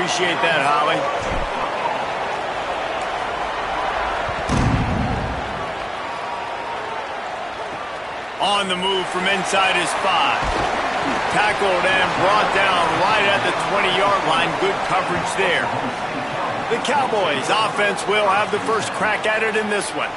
appreciate that, Holly. On the move from inside his 5. Tackled and brought down right at the 20-yard line. Good coverage there. The Cowboys offense will have the first crack at it in this one.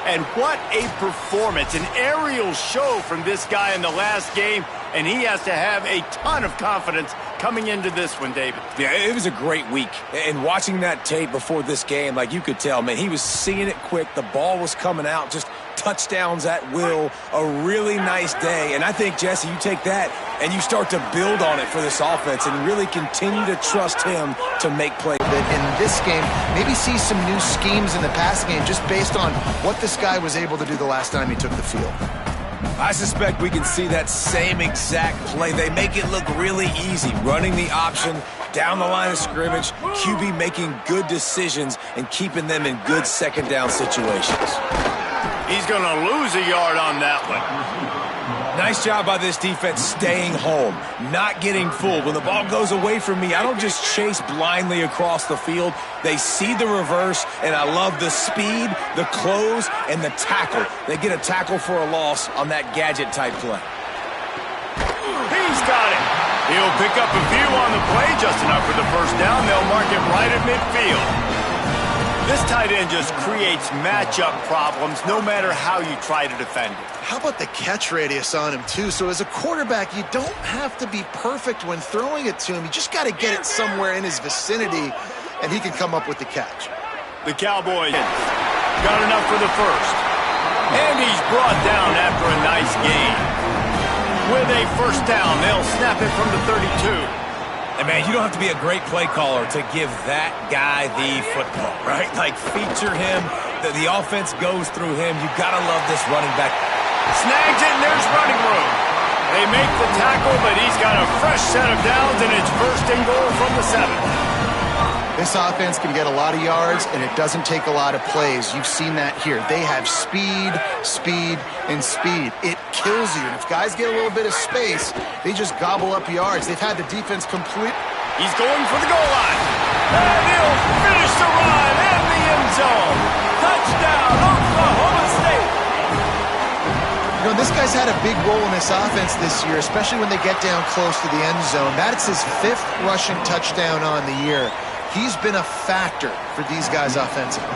And what a performance. An aerial show from this guy in the last game. And he has to have a ton of confidence coming into this one, David. Yeah, it was a great week. And watching that tape before this game, like you could tell, man, he was seeing it quick. The ball was coming out, just touchdowns at will. A really nice day. And I think, Jesse, you take that and you start to build on it for this offense and really continue to trust him to make plays. In this game, maybe see some new schemes in the passing game just based on what this guy was able to do the last time he took the field. I suspect we can see that same exact play. They make it look really easy, running the option down the line of scrimmage, QB making good decisions and keeping them in good second down situations. He's going to lose a yard on that one. Nice job by this defense staying home, not getting fooled. When the ball goes away from me, I don't just chase blindly across the field. They see the reverse, and I love the speed, the close, and the tackle. They get a tackle for a loss on that gadget-type play. He's got it. He'll pick up a few on the play, just enough for the first down. They'll mark it right at midfield. This tight end just creates matchup problems no matter how you try to defend it. How about the catch radius on him, too? So as a quarterback, you don't have to be perfect when throwing it to him. You just got to get it somewhere in his vicinity, and he can come up with the catch. The Cowboys got enough for the first. And he's brought down after a nice gain. With a first down, they'll snap it from the 32. And, man, you don't have to be a great play caller to give that guy the football, right? Like, feature him. The offense goes through him. You got to love this running back. Snags it, and there's running room. They make the tackle, but he's got a fresh set of downs, and it's first and goal from the 7. This offense can get a lot of yards, and it doesn't take a lot of plays. You've seen that here. They have speed, speed, and speed. It kills you. And if guys get a little bit of space, they just gobble up yards. They've had the defense complete. He's going for the goal line. And he'll finish the run in the end zone. Touchdown, Oklahoma State. You know, this guy's had a big role in this offense this year, especially when they get down close to the end zone. That's his 5th rushing touchdown on the year. He's been a factor for these guys offensively.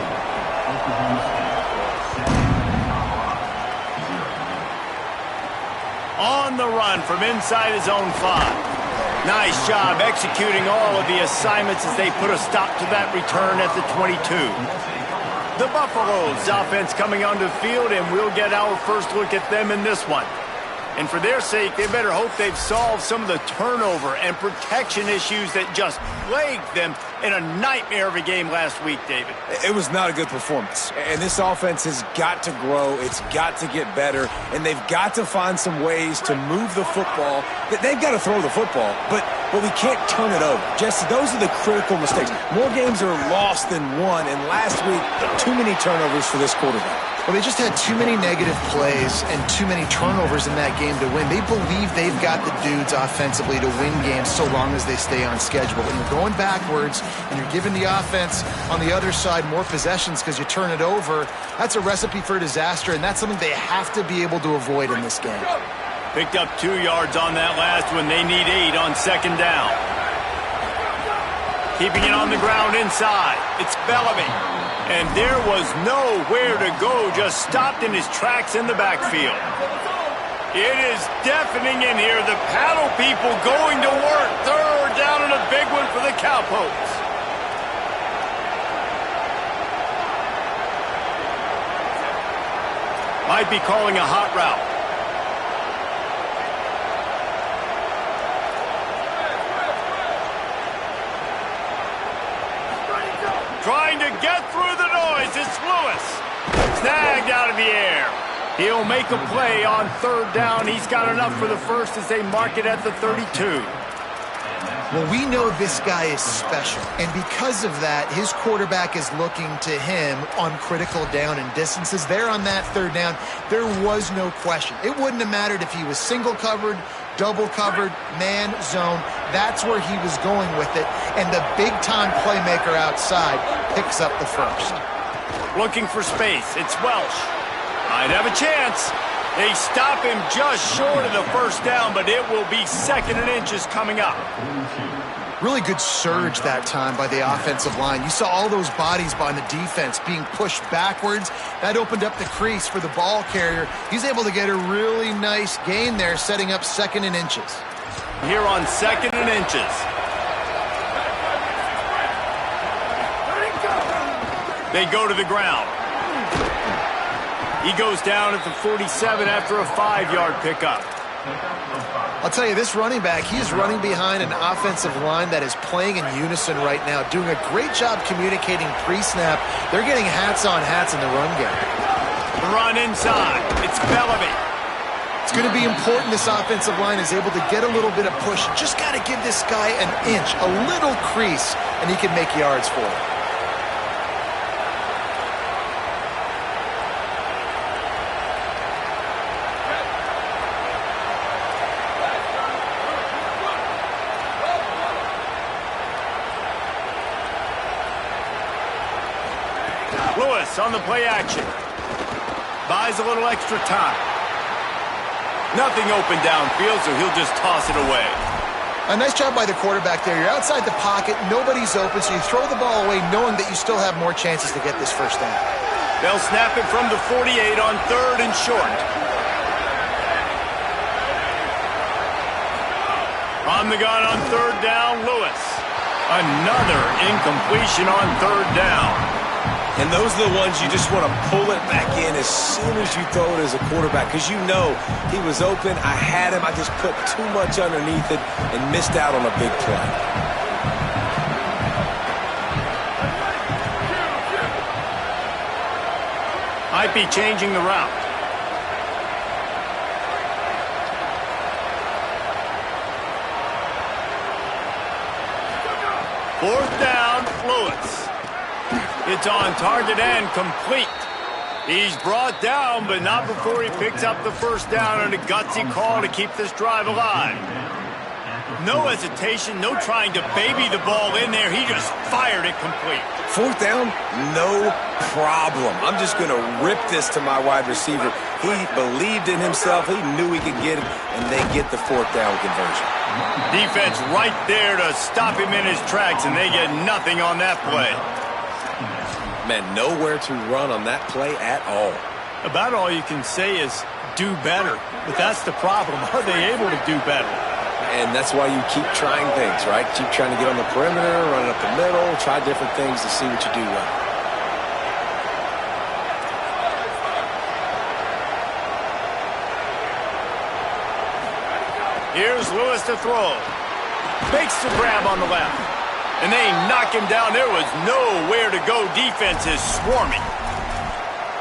On the run from inside his own 5. Nice job executing all of the assignments as they put a stop to that return at the 22. The Buffaloes offense coming onto the field, and we'll get our first look at them in this one. And for their sake, they better hope they've solved some of the turnover and protection issues that just plagued them in a nightmare of a game last week, David. It was not a good performance. And this offense has got to grow. It's got to get better. And they've got to find some ways to move the football. They've got to throw the football, but we can't turn it over. Jesse, those are the critical mistakes. More games are lost than won. And last week, too many turnovers for this quarterback. Well, they just had too many negative plays and too many turnovers in that game to win. They believe they've got the dudes offensively to win games so long as they stay on schedule. When you're going backwards and you're giving the offense on the other side more possessions because you turn it over, that's a recipe for disaster, and that's something they have to be able to avoid in this game. Picked up 2 yards on that last one. They need 8 on second down. Keeping it on the ground inside. It's Bellamy. And there was nowhere to go, just stopped in his tracks in the backfield. It is deafening in here. The paddle people going to work. Third down and a big one for the Cowpokes. Might be calling a hot route. Trying to get through the noise. It's Lewis. Snagged out of the air. He'll make a play on third down. He's got enough for the first as they mark it at the 32. Well, we know this guy is special, and because of that, his quarterback is looking to him on critical down and distances. There on that third down, there was no question. It wouldn't have mattered if he was single covered double covered, man zone. That's where he was going with it. And the big-time playmaker outside picks up the first. Looking for space. It's Welsh. Might have a chance. They stop him just short of the first down, but it will be 2nd and inches coming up. Really good surge that time by the offensive line. You saw all those bodies by the defense being pushed backwards. That opened up the crease for the ball carrier. He's able to get a really nice gain there, setting up 2nd and inches. Here on 2nd and inches. They go to the ground. He goes down at the 47 after a 5-yard pickup. I'll tell you, this running back, he's running behind an offensive line that is playing in unison right now, doing a great job communicating pre-snap. They're getting hats on hats in the run game. The run inside. It's Bellamy. It's going to be important this offensive line is able to get a little bit of push. Just got to give this guy an inch, a little crease, and he can make yards for it. Lewis on the play action. Buys a little extra time. Nothing open downfield, so he'll just toss it away. A nice job by the quarterback there. You're outside the pocket, nobody's open, so you throw the ball away knowing that you still have more chances to get this first down. They'll snap it from the 48 on 3rd and short. On the gun on 3rd down, Lewis. Another incompletion on 3rd down. And those are the ones you just want to pull it back in as soon as you throw it as a quarterback, because you know he was open, I had him, I just put too much underneath it and missed out on a big play. Might be changing the route. Fourth down, Lewis. It's on target and complete. He's brought down, but not before he picks up the first down on a gutsy call to keep this drive alive. No hesitation, no trying to baby the ball in there. He just fired it complete. 4th down, no problem. I'm just going to rip this to my wide receiver. He believed in himself. He knew he could get it, and they get the 4th down conversion. Defense right there to stop him in his tracks, and they get nothing on that play. Man, nowhere to run on that play at all. About all you can say is do better. But that's the problem. Are they able to do better? And that's why you keep trying things, right? Keep trying to get on the perimeter, run it up the middle, try different things to see what you do well. Here's Lewis to throw. Makes the grab on the left. And they knock him down. There was nowhere to go. Defense is swarming.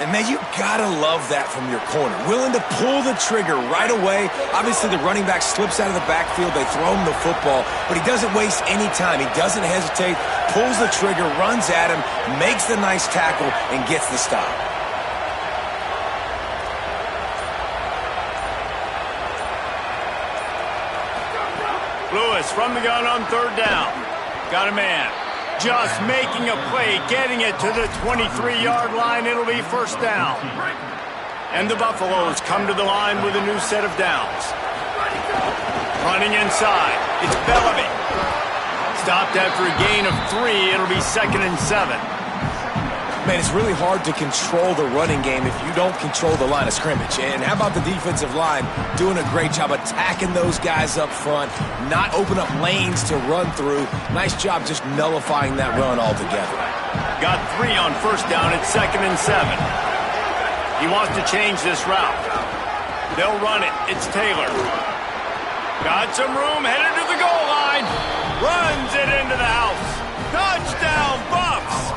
And, man, you got to love that from your corner. Willing to pull the trigger right away. Obviously, the running back slips out of the backfield. They throw him the football, but he doesn't waste any time. He doesn't hesitate, pulls the trigger, runs at him, makes the nice tackle, and gets the stop. Lewis from the gun on 3rd down. Got a man. Just making a play, getting it to the 23-yard line. It'll be first down. And the Buffaloes come to the line with a new set of downs. Running inside. It's Bellamy. Stopped after a gain of 3. It'll be 2nd and 7. Man, it's really hard to control the running game if you don't control the line of scrimmage. And how about the defensive line doing a great job attacking those guys up front, not open up lanes to run through. Nice job just nullifying that run altogether. Got 3 on first down at 2nd and 7. He wants to change this route. They'll run it. It's Taylor. Got some room, headed to the goal line. Runs it into the house. Touchdown, Buffs!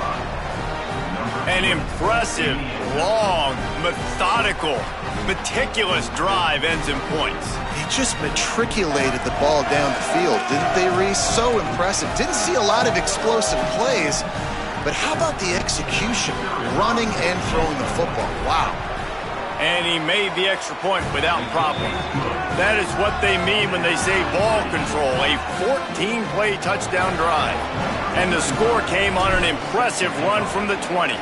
An impressive, long, methodical, meticulous drive ends in points. They just matriculated the ball down the field, didn't they, Reese? So impressive. Didn't see a lot of explosive plays, but how about the execution, running and throwing the football? Wow. And he made the extra point without problem. That is what they mean when they say ball control, a 14-play touchdown drive. And the score came on an impressive run from the 20.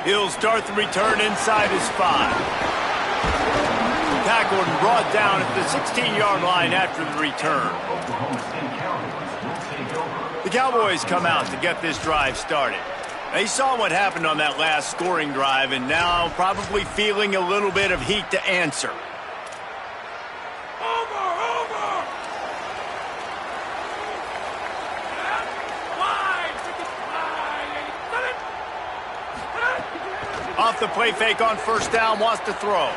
He'll start the return inside his 5. Tackled and brought down at the 16-yard line after the return. The Cowboys come out to get this drive started. They saw what happened on that last scoring drive and now probably feeling a little bit of heat to answer. Off the play fake on first down, wants to throw.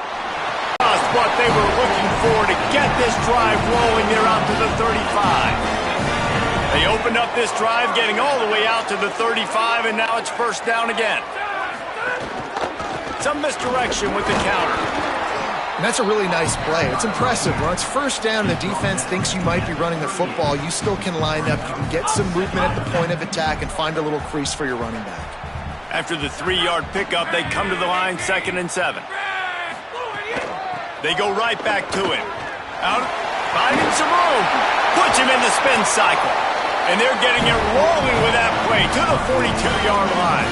Just what they were looking for to get this drive rolling. They're out to the 35. They opened up this drive, getting all the way out to the 35, and now it's first down again. Some misdirection with the counter. And that's a really nice play. It's impressive. When it's first down and the defense thinks you might be running the football, you still can line up. You can get some movement at the point of attack and find a little crease for your running back. After the 3-yard pickup, they come to the line, 2nd and 7. They go right back to him. Out, finding some room. Puts him in the spin cycle. And they're getting it rolling with that play to the 42-yard line.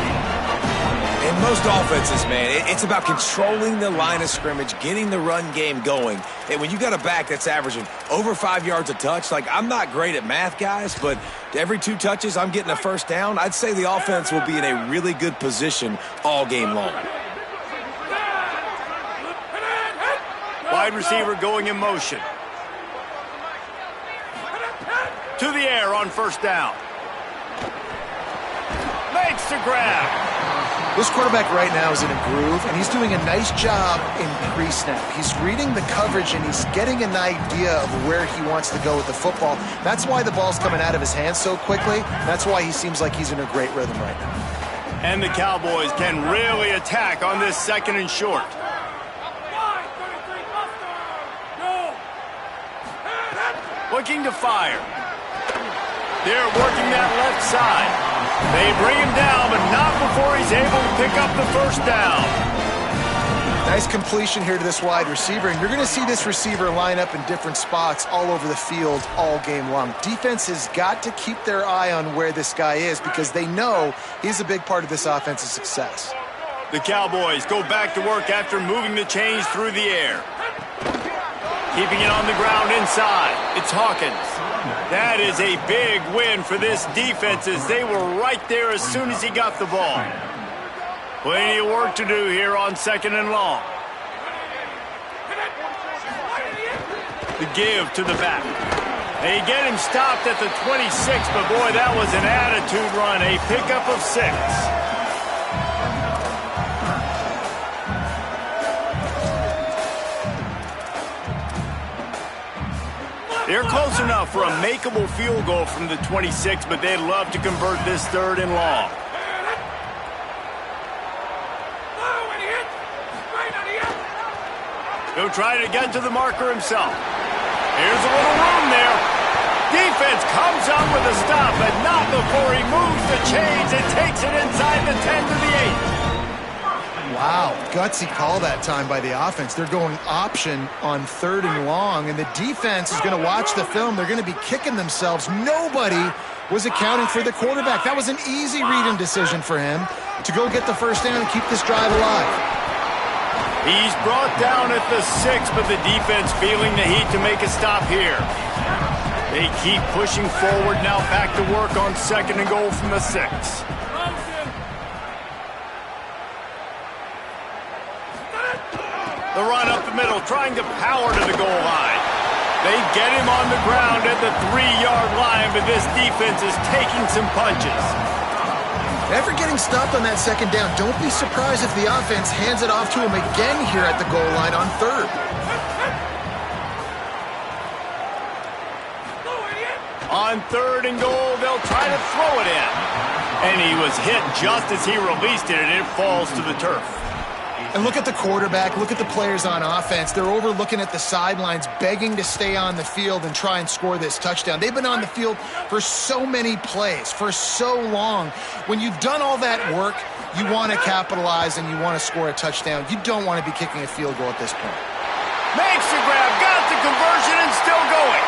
In most offenses, man, it's about controlling the line of scrimmage, getting the run game going. And when you got a back that's averaging over 5 yards a touch, like, I'm not great at math, guys, but every 2 touches I'm getting a first down, I'd say the offense will be in a really good position all game long. Wide receiver going in motion. To the air on first down. Makes the grab. This quarterback right now is in a groove, and he's doing a nice job in pre-snap. He's reading the coverage, and he's getting an idea of where he wants to go with the football. That's why the ball's coming out of his hands so quickly. That's why he seems like he's in a great rhythm right now. And the Cowboys can really attack on this 2nd and short. Looking to fire. They're working that left side. They bring him down, but not before he's able to pick up the first down. Nice completion here to this wide receiver, and you're going to see this receiver line up in different spots all over the field all game long. Defense has got to keep their eye on where this guy is because they know he's a big part of this offense's success. The Cowboys go back to work after moving the chains through the air. Keeping it on the ground inside. It's Hawkins. That is a big win for this defense as they were right there as soon as he got the ball. Plenty of work to do here on 2nd and long. The give to the back. They get him stopped at the 26, but boy, that was an attitude run. A pickup of 6. They're close enough for a makeable field goal from the 26, but they'd love to convert this 3rd and long. He'll try to get to the marker himself. Here's a little room there. Defense comes up with a stop, but not before he moves the chains and takes it inside the 10 to the 8. Wow, gutsy call that time by the offense. They're going option on 3rd and long, and the defense is going to watch the film. They're going to be kicking themselves. Nobody was accounting for the quarterback. That was an easy read-in decision for him to go get the first down and keep this drive alive. He's brought down at the 6, but the defense feeling the heat to make a stop here. They keep pushing forward now, back to work on 2nd and goal from the 6. The run up the middle, trying to power to the goal line. They get him on the ground at the 3-yard line, but this defense is taking some punches. After getting stopped on that 2nd down, don't be surprised if the offense hands it off to him again here at the goal line on 3rd. On 3rd and goal, they'll try to throw it in. And he was hit just as he released it, and it falls to the turf. And look at the quarterback, look at the players on offense. They're overlooking at the sidelines, begging to stay on the field and try and score this touchdown. They've been on the field for so many plays, for so long. When you've done all that work, you want to capitalize and you want to score a touchdown. You don't want to be kicking a field goal at this point. Makes the grab, got the conversion, and still going.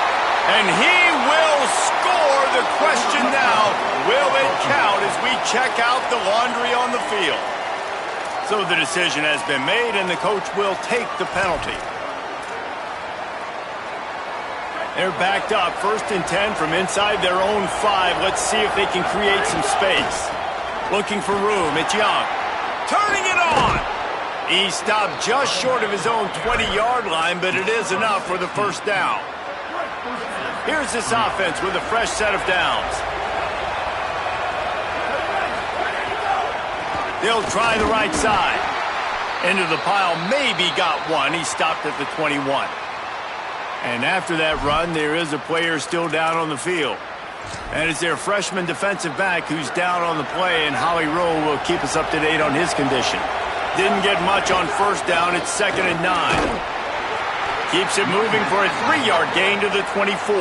And he will score. The question now, will it count as we check out the laundry on the field? So the decision has been made, and the coach will take the penalty. They're backed up, 1st and 10 from inside their own 5. Let's see if they can create some space. Looking for room, it's Young. Turning it on! He stopped just short of his own 20-yard line, but it is enough for the first down. Here's this offense with a fresh set of downs. They'll try the right side. Into the pile, maybe got one. He stopped at the 21. And after that run, there is a player still down on the field. And it's their freshman defensive back who's down on the play, and Holly Rowe will keep us up to date on his condition. Didn't get much on first down. It's 2nd and 9. Keeps it moving for a 3-yard gain to the 24.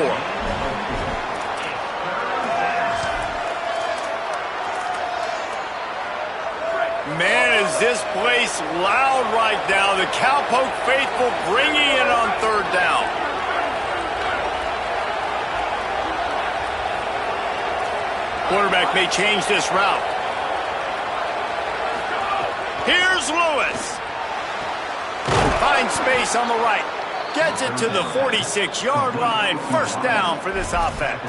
Man, is this place loud right now. The Cowpoke faithful bringing it on 3rd down. Quarterback may change this route. Here's Lewis. Finds space on the right. Gets it to the 46-yard line. 1st down for this offense.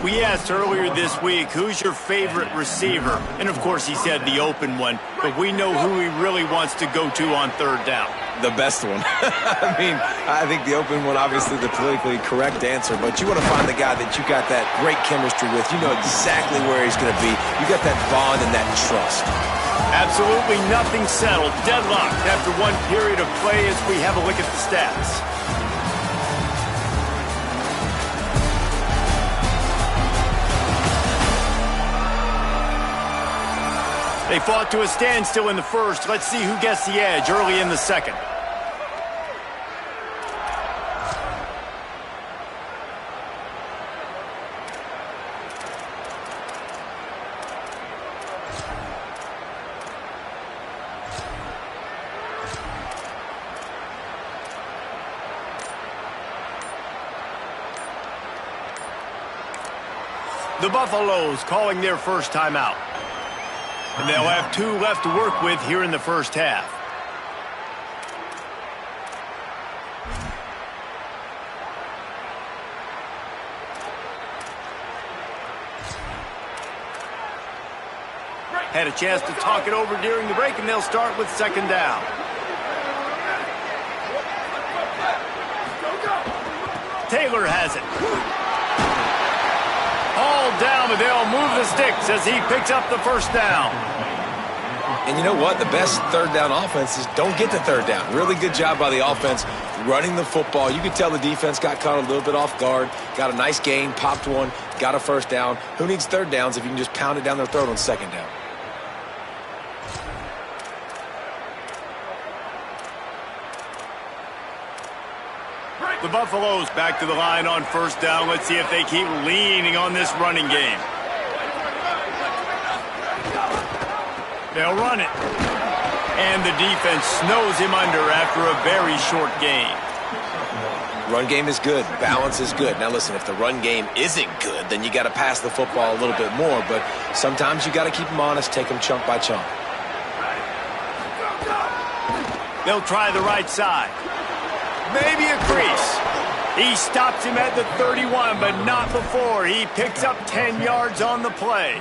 We asked earlier this week, who's your favorite receiver? And, of course, he said the open one. But we know who he really wants to go to on 3rd down. The best one. I mean, I think the open one, obviously the politically correct answer, but you want to find the guy that you got that great chemistry with. You know exactly where he's going to be. You got that bond and that trust. Absolutely nothing settled. Deadlocked after one period of play as we have a look at the stats. They fought to a standstill in the first. Let's see who gets the edge early in the second. The Buffaloes calling their first timeout. And they'll have 2 left to work with here in the first half. Had a chance to talk it over during the break, and they'll start with 2nd down. Taylor has it. All down, but they'll move the sticks as he picks up the 1st down. And you know what? The best 3rd down offenses don't get to 3rd down. Really good job by the offense running the football. You could tell the defense got caught a little bit off guard, got a nice gain, popped one, got a 1st down. Who needs 3rd downs if you can just pound it down their throat on 2nd down? The Buffaloes back to the line on 1st down. Let's see if they keep leaning on this running game. They'll run it. And the defense snows him under after a very short gain. Run game is good. Balance is good. Now listen, if the run game isn't good, then you got to pass the football a little bit more. But sometimes you got to keep them honest, take them chunk by chunk. They'll try the right side. Maybe a crease. He stops him at the 31, but not before. He picks up 10 yards on the play.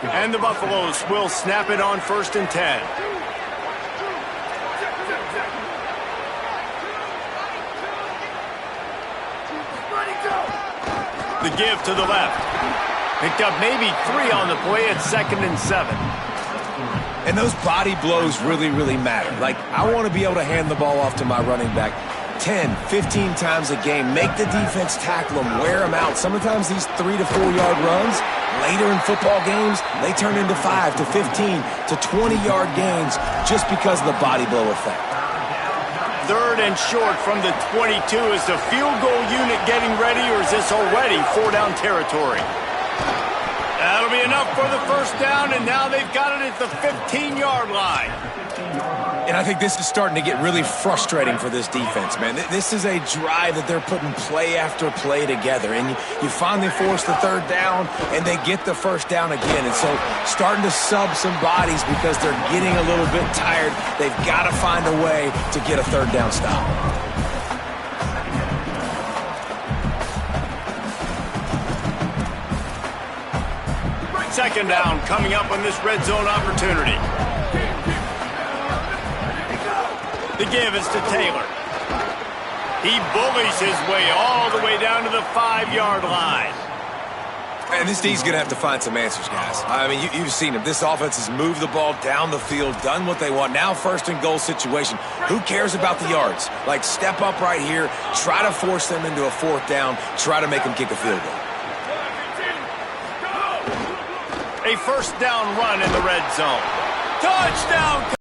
And the Buffaloes will snap it on 1st and 10. The give to the left. Picked up maybe 3 on the play at 2nd and 7. And those body blows really, really matter. Like, I want to be able to hand the ball off to my running back 10, 15 times a game. Make the defense tackle them, wear them out. Sometimes these 3 to 4 yard runs, Later in football games, they turn into 5 to 15 to 20-yard gains just because of the body blow effect. 3rd and short from the 22. Is the field goal unit getting ready, or is this already 4-down territory? That'll be enough for the first down, and now they've got it at the 15-yard line. And I think this is starting to get really frustrating for this defense, man. This is a drive that they're putting play after play together. And you finally force the 3rd down, and they get the 1st down again. And so starting to sub some bodies because they're getting a little bit tired. They've got to find a way to get a 3rd down stop. 2nd down coming up on this red zone opportunity. The give is to Taylor. He bullies his way all the way down to the 5-yard line. And this D's going to have to find some answers, guys. I mean, you've seen him. This offense has moved the ball down the field, done what they want. Now 1st and goal situation. Who cares about the yards? Like, step up right here, try to force them into a 4th down, try to make them kick a field goal. A 1st down run in the red zone. Touchdown!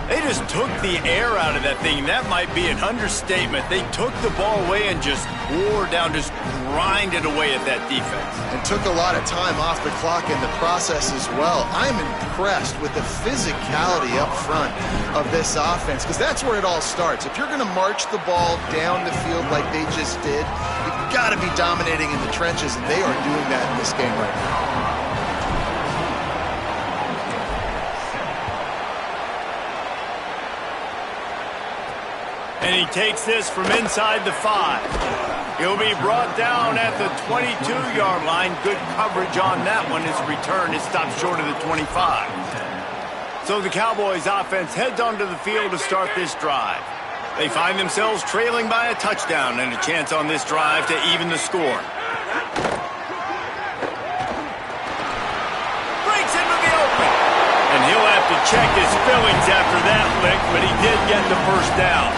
They just took the air out of that thing. That might be an understatement. They took the ball away and just wore down, just grinded away at that defense. And took a lot of time off the clock in the process as well. I'm impressed with the physicality up front of this offense, because that's where it all starts. If you're going to march the ball down the field like they just did, you've got to be dominating in the trenches, and they are doing that in this game right now. And he takes this from inside the 5. He'll be brought down at the 22-yard line. Good coverage on that one. His return is stopped short of the 25. So the Cowboys offense heads onto the field to start this drive. They find themselves trailing by a touchdown and a chance on this drive to even the score. Breaks into the open. And he'll have to check his fillings after that lick, but he did get the 1st down.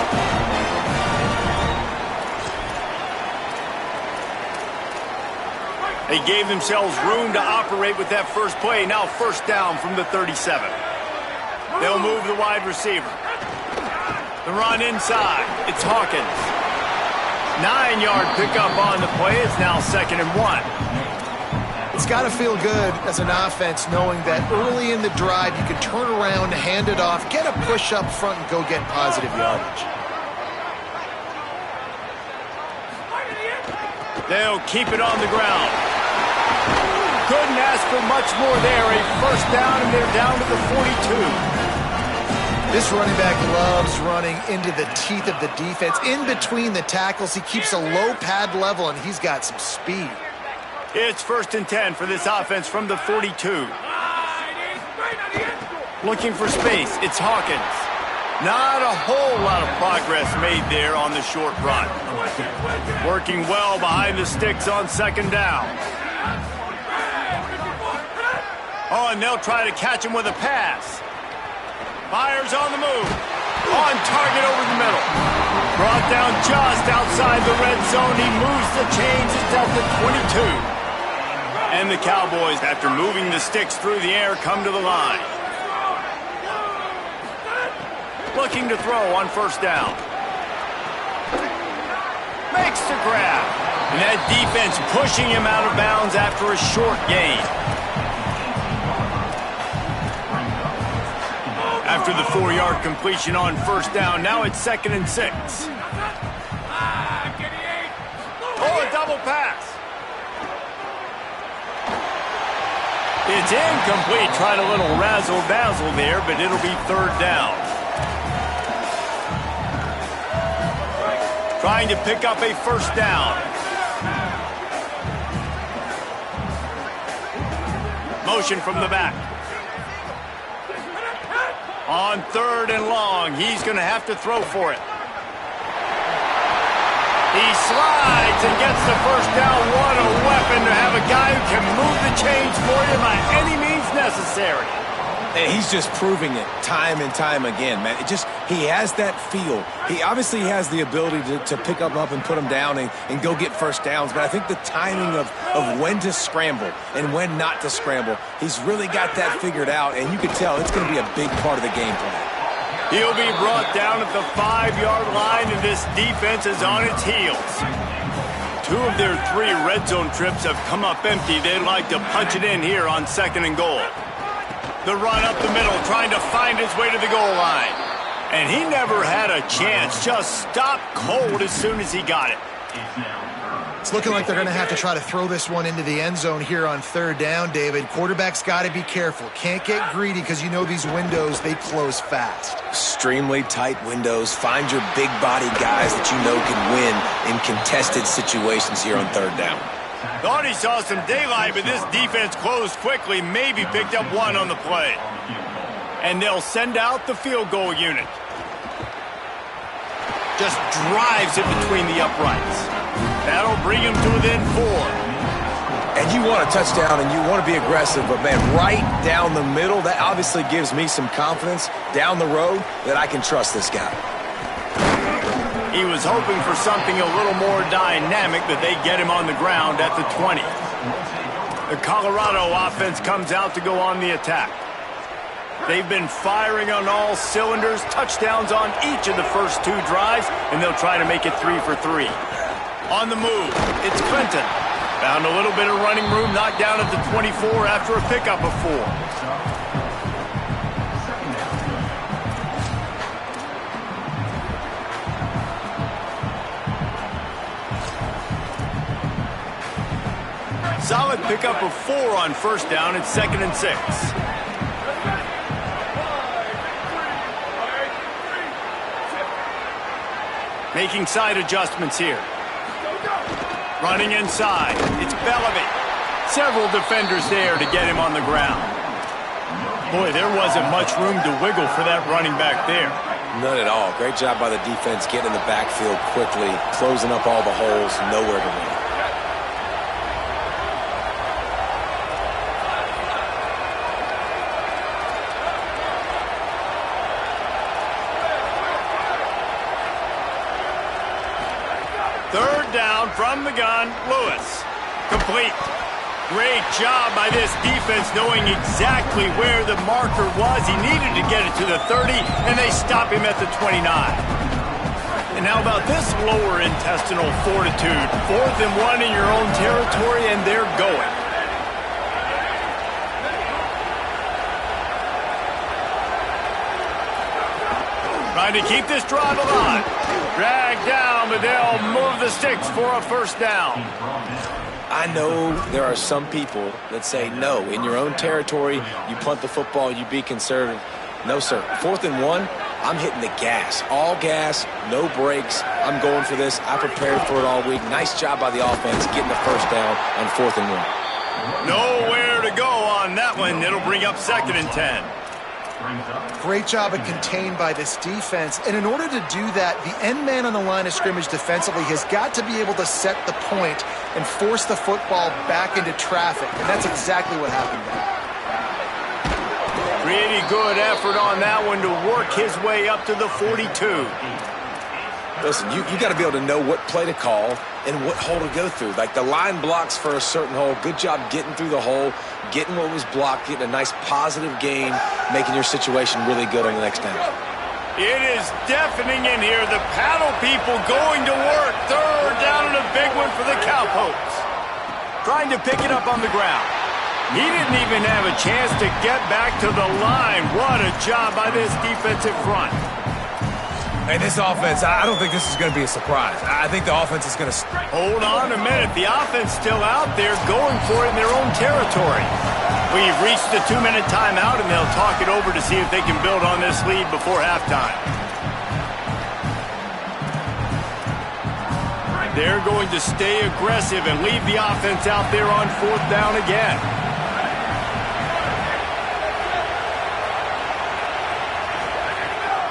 They gave themselves room to operate with that first play. Now 1st down from the 37. They'll move the wide receiver. The run inside. It's Hawkins. 9-yard pickup on the play. It's now 2nd and 1. It's got to feel good as an offense knowing that early in the drive you can turn around, hand it off, get a push up front, and go get positive yardage. They'll keep it on the ground. Couldn't ask for much more there. A 1st down, and they're down to the 42. This running back loves running into the teeth of the defense. In between the tackles, he keeps a low pad level, and he's got some speed. It's 1st and 10 for this offense from the 42. Looking for space. It's Hawkins. Not a whole lot of progress made there on the short run. Working well behind the sticks on 2nd down. Oh, and they'll try to catch him with a pass. Fires on the move. On target over the middle. Brought down just outside the red zone. He moves the chains. It's at the 22. And the Cowboys, after moving the sticks through the air, come to the line. Looking to throw on 1st down. Makes the grab. And that defense pushing him out of bounds after a short gain. After the 4-yard completion on 1st down, now it's 2nd and 6. Oh, a double pass. It's incomplete. Tried a little razzle-dazzle there, but it'll be 3rd down. Trying to pick up a 1st down. Motion from the back. On 3rd and long, he's going to have to throw for it. He slides and gets the 1st down. What a weapon to have a guy who can move the chains for you by any means necessary. And he's just proving it time and time again, man. He has that feel. He obviously has the ability to pick up and put them down and go get first downs, but I think the timing of when to scramble and when not to scramble, he's really got that figured out, and you can tell it's going to be a big part of the game plan. He'll be brought down at the 5-yard line, and this defense is on its heels. 2 of their 3 red zone trips have come up empty. They'd like to punch it in here on 2nd and goal. The run up the middle, trying to find his way to the goal line. And he never had a chance, just stopped cold as soon as he got it. It's looking like they're going to have to try to throw this one into the end zone here on 3rd down, David. Quarterback's got to be careful. Can't get greedy because you know these windows, they close fast. Extremely tight windows. Find your big body guys that you know can win in contested situations here on 3rd down. Thought he saw some daylight, but this defense closed quickly, maybe picked up 1 on the play. And they'll send out the field goal unit. Just drives it between the uprights. That'll bring him to within 4. And you want a touchdown and you want to be aggressive, but man, right down the middle, that obviously gives me some confidence down the road that I can trust this guy. He was hoping for something a little more dynamic, but they get him on the ground at the 20. The Colorado offense comes out to go on the attack. They've been firing on all cylinders, touchdowns on each of the first 2 drives, and they'll try to make it 3 for 3. On the move, it's Clinton. Found a little bit of running room, knocked down at the 24 after a pickup of 4. Solid pickup of 4 on 1st down. It's 2nd and 6. Making side adjustments here. Running inside. It's Bellamy. Several defenders there to get him on the ground. Boy, there wasn't much room to wiggle for that running back there. None at all. Great job by the defense getting in the backfield quickly, closing up all the holes, nowhere to run. From the gun, Lewis. Complete. Great job by this defense knowing exactly where the marker was. He needed to get it to the 30, and they stop him at the 29. And how about this lower intestinal fortitude? 4th and 1 in your own territory, and they're going. Trying to keep this drive alive. Dragged down, but they'll move the sticks for a 1st down. I know there are some people that say, no, in your own territory, you punt the football, you be conservative. No, sir. 4th and 1, I'm hitting the gas. All gas, no brakes. I'm going for this. I prepared for it all week. Nice job by the offense getting the 1st down on 4th and 1. Nowhere to go on that one. It'll bring up 2nd and 10. Great job of contained by this defense. And in order to do that, the end man on the line of scrimmage defensively has got to be able to set the point and force the football back into traffic. And that's exactly what happened there. Pretty good effort on that one to work his way up to the 42. Listen, you got to be able to know what play to call and what hole to go through. Like the line blocks for a certain hole. Good job getting through the hole, getting what was blocked, getting a nice positive gain, making your situation really good on the next down. It is deafening in here. The paddle people going to work. 3rd down and a big one for the Cowpokes. Trying to pick it up on the ground. He didn't even have a chance to get back to the line. What a job by this defensive front. Hey, this offense, I don't think this is going to be a surprise. I think the offense is going to... Hold on a minute. The offense still out there going for it in their own territory. We've reached the 2-minute timeout, and they'll talk it over to see if they can build on this lead before halftime. They're going to stay aggressive and leave the offense out there on 4th down again.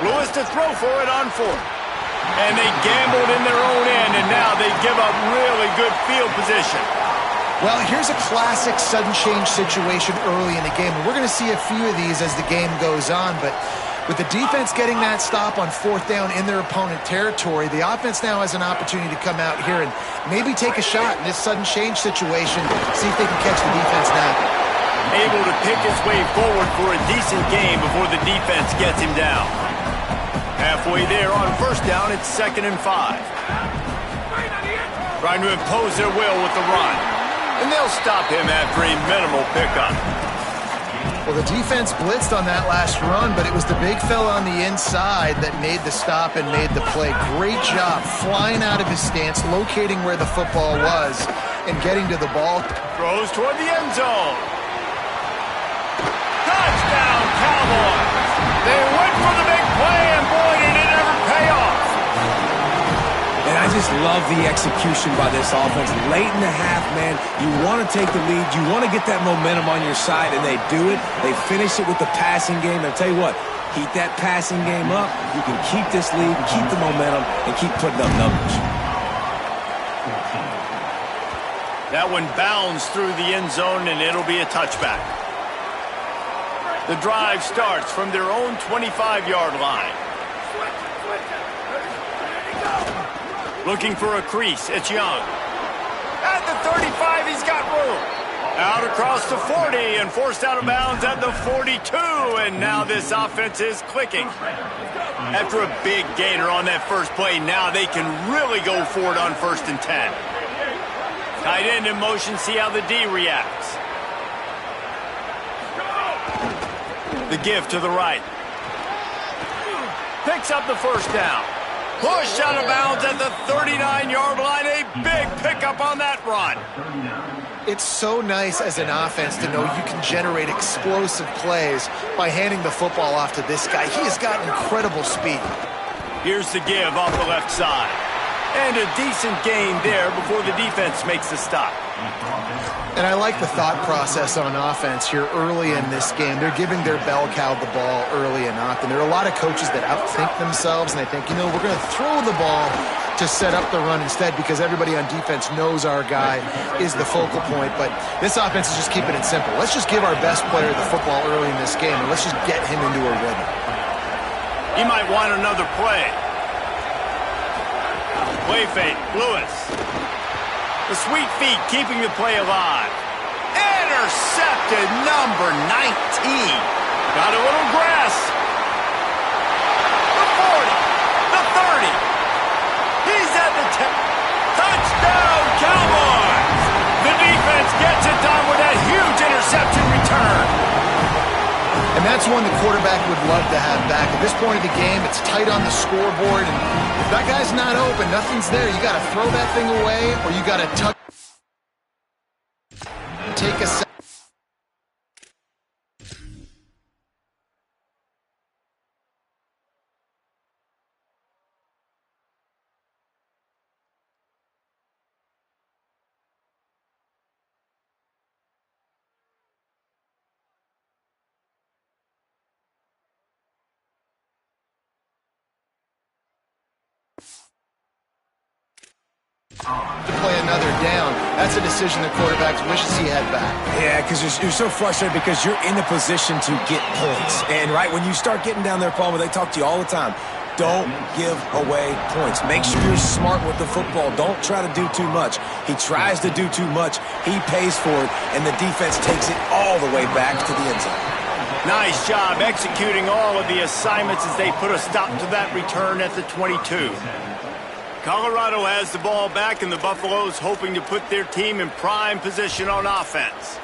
Lewis to throw for it on 4th. And they gambled in their own end, and now they give up really good field position. Well, here's a classic sudden change situation early in the game. And we're going to see a few of these as the game goes on. But with the defense getting that stop on 4th down in their opponent territory, the offense now has an opportunity to come out here and maybe take a shot in this sudden change situation, see if they can catch the defense napping. Able to pick his way forward for a decent game before the defense gets him down. Halfway there on 1st down, it's 2nd and 5. Trying to impose their will with the run. And they'll stop him after a minimal pickup. Well, the defense blitzed on that last run, but it was the big fella on the inside that made the stop and made the play. Great job flying out of his stance, locating where the football was, and getting to the ball. Throws toward the end zone. Touchdown, Cowboys! They went for the big play, and boy, did it ever pay off. And I just love the execution by this offense. Late in the half, man, you want to take the lead. You want to get that momentum on your side, and they do it. They finish it with the passing game. And I'll tell you what, keep that passing game up. You can keep this lead, keep the momentum, and keep putting up numbers. That one bounds through the end zone, and it'll be a touchback. The drive starts from their own 25-yard line. Looking for a crease. It's Young. At the 35, he's got room. Out across the 40 and forced out of bounds at the 42. And now this offense is clicking. After a big gainer on that first play, now they can really go for it on 1st and 10. Tight end in motion, see how the D reacts. The give to the right. Picks up the 1st down. Pushed out of bounds at the 39-yard line. A big pickup on that run. It's so nice as an offense to know you can generate explosive plays by handing the football off to this guy. He has got incredible speed. Here's the give off the left side. And a decent gain there before the defense makes the stop. And I like the thought process on offense here early in this game. They're giving their bell cow the ball early and often. There are a lot of coaches that outthink themselves, and they think, you know, we're going to throw the ball to set up the run instead because everybody on defense knows our guy is the focal point. But this offense is just keeping it simple. Let's just give our best player the football early in this game, and let's just get him into a rhythm. He might want another play. Play fake, Lewis. The sweet feet keeping the play alive. Intercepted, number 19. Got a little grass. The 40, the 30. He's at the 10. Touchdown, Cowboys! The defense gets it done with that huge interception return. And that's one the quarterback would love to have back. At this point of the game, it's tight on the scoreboard, and if that guy's not open, nothing's there. You got to throw that thing away, or you got to take a second. To play another down. That's a decision the quarterback wishes he had back. Yeah, because you're so frustrated because you're in the position to get points. And right when you start getting down there, Palmer, they talk to you all the time. Don't give away points. Make sure you're smart with the football. Don't try to do too much. He tries to do too much. He pays for it, and the defense takes it all the way back to the end zone. Nice job executing all of the assignments as they put a stop to that return at the 22. Colorado has the ball back, and the Buffaloes hoping to put their team in prime position on offense.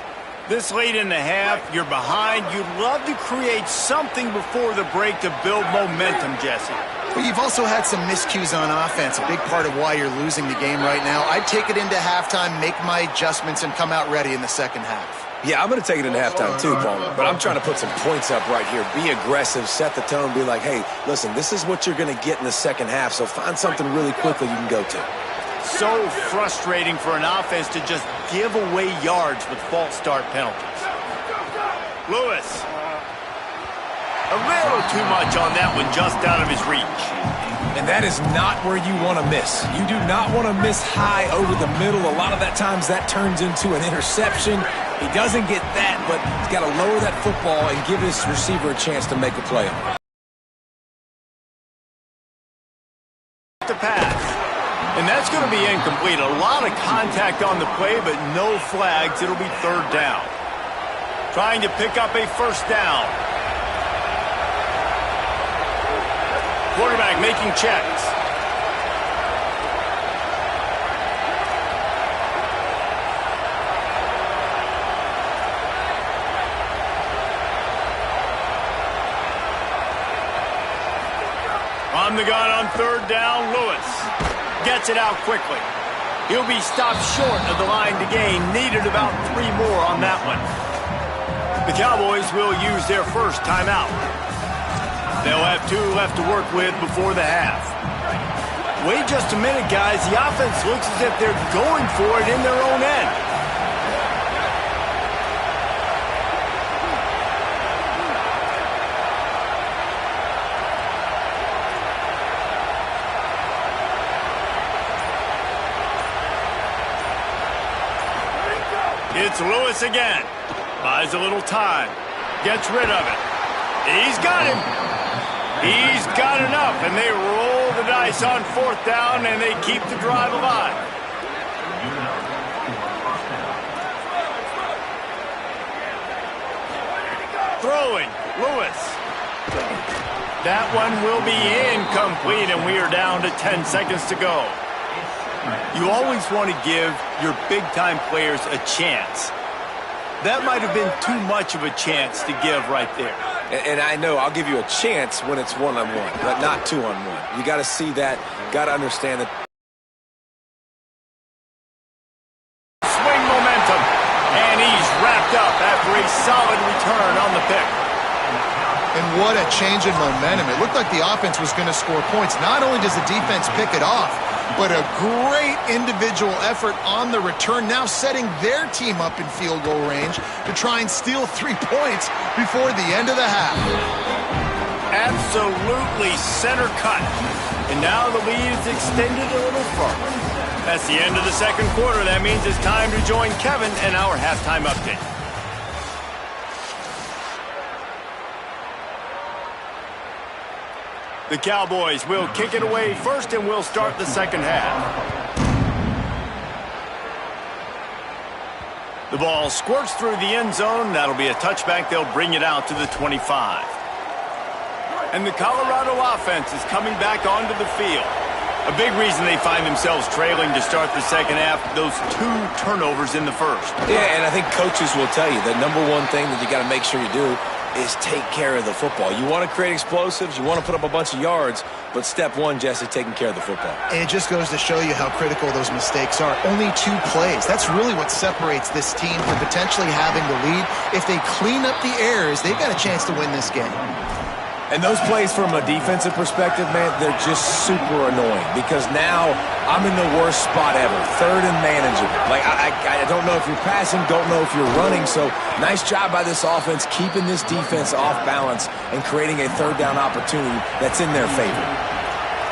This late in the half, you're behind. You'd love to create something before the break to build momentum, Jesse. But you've also had some miscues on offense, a big part of why you're losing the game right now. I'd take it into halftime, make my adjustments, and come out ready in the second half. Yeah, I'm going to take it into halftime too, Palmer. But I'm trying to put some points up right here. Be aggressive, set the tone, be like, hey, listen, this is what you're going to get in the second half, so find something really quickly you can go to. So frustrating for an offense to just give away yards with false start penalties. Lewis. A little too much on that one, just out of his reach. And that is not where you want to miss. You do not want to miss high over the middle. A lot of that times that turns into an interception. He doesn't get that, but he's got to lower that football and give his receiver a chance to make a play on it. The pass. And that's going to be incomplete. A lot of contact on the play, but no flags. It'll be third down. Trying to pick up a first down. Quarterback making checks. On the gun on third down, Lewis gets it out quickly. He'll be stopped short of the line to gain. Needed about 3 more on that one. The Cowboys will use their first timeout. They'll have 2 left to work with before the half. Wait just a minute, guys. The offense looks as if they're going for it in their own end. It's Lewis again. Buys a little time. Gets rid of it. He's got him. He's got enough, and they roll the dice on fourth down, and they keep the drive alive. Throwing, Lewis. That one will be incomplete, and we are down to 10 seconds to go. You always want to give your big-time players a chance. That might have been too much of a chance to give right there. And I know I'll give you a chance when it's one-on-one, but not two-on-one. You got to see that, got to understand that. Swing momentum, and he's wrapped up after a solid return on the pick. And what a change in momentum. It looked like the offense was going to score points. Not only does the defense pick it off, but a great individual effort on the return, now setting their team up in field goal range to try and steal 3 points before the end of the half. Absolutely center cut. And now the lead is extended a little further. That's the end of the second quarter. That means it's time to join Kevin in our halftime update. The Cowboys will kick it away first, and we'll start the second half. The ball squirts through the end zone. That'll be a touchback. They'll bring it out to the 25. And the Colorado offense is coming back onto the field. A big reason they find themselves trailing to start the second half, those 2 turnovers in the first. Yeah, and I think coaches will tell you the number one thing that you got to make sure you do is take care of the football. You want to create explosives, you want to put up a bunch of yards, but step one, Jesse, taking care of the football. And it just goes to show you how critical those mistakes are. Only 2 plays. That's really what separates this team from potentially having the lead. If they clean up the errors, they've got a chance to win this game. And those plays from a defensive perspective, man, they're just super annoying because now I'm in the worst spot ever, third and manageable. Like, I don't know if you're passing, don't know if you're running. So nice job by this offense keeping this defense off balance and creating a third down opportunity that's in their favor.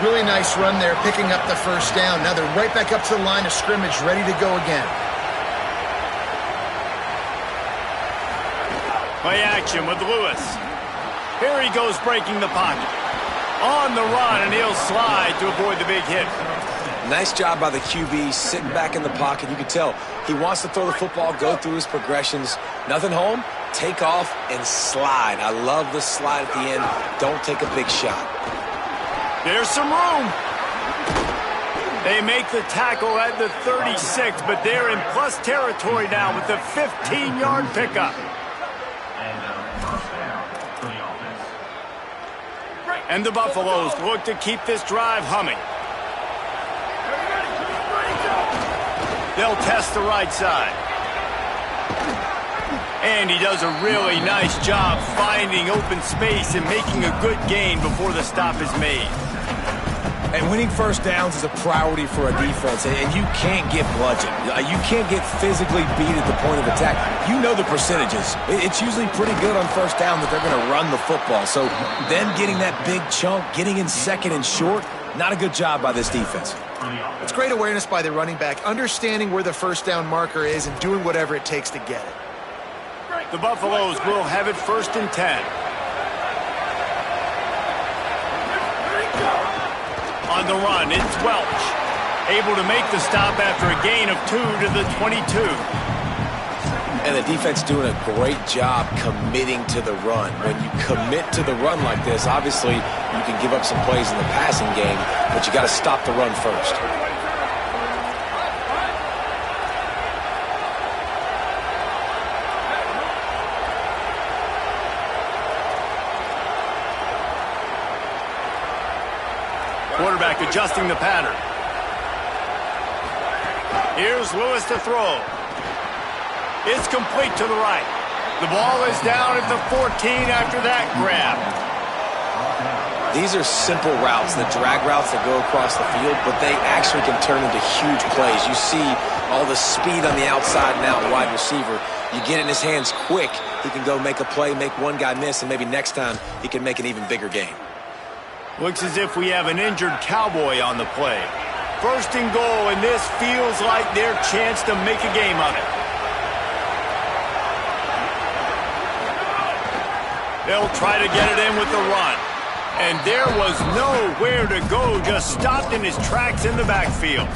Really nice run there, picking up the first down. Now they're right back up to the line of scrimmage, ready to go again. Play action with Lewis. Here he goes breaking the pocket. On the run, and he'll slide to avoid the big hit. Nice job by the QB sitting back in the pocket. You can tell he wants to throw the football, go through his progressions. Nothing home, take off, and slide. I love the slide at the end. Don't take a big shot. There's some room. They make the tackle at the 36, but they're in plus territory now with the 15-yard pickup. And the Buffaloes look to keep this drive humming. They'll test the right side. And he does a really nice job finding open space and making a good gain before the stop is made. And winning first downs is a priority for a defense, and you can't get bludgeoned. You can't get physically beat at the point of attack. You know the percentages. It's usually pretty good on first down that they're going to run the football. So then getting that big chunk, getting in second and short, Not a good job by this defense. It's great awareness by the running back, understanding where the first down marker is and doing whatever it takes to get it. The Buffaloes will have it 1st and 10. On the run, it's Welch. Able to make the stop after a gain of 2 to the 22. And the defense doing a great job committing to the run. When you commit to the run like this, obviously you can give up some plays in the passing game, but you got to stop the run first. Quarterback adjusting the pattern. Here's Lewis to throw. It's complete to the right. The ball is down at the 14 after that grab. These are simple routes, the drag routes that go across the field, but they actually can turn into huge plays. You see all the speed on the outside and out wide receiver. You get it in his hands quick, he can go make a play, make one guy miss, and maybe next time he can make an even bigger gain. Looks as if we have an injured Cowboy on the play. 1st and goal, and this feels like their chance to make a game of it. They'll try to get it in with the run. And there was nowhere to go, just stopped in his tracks in the backfield.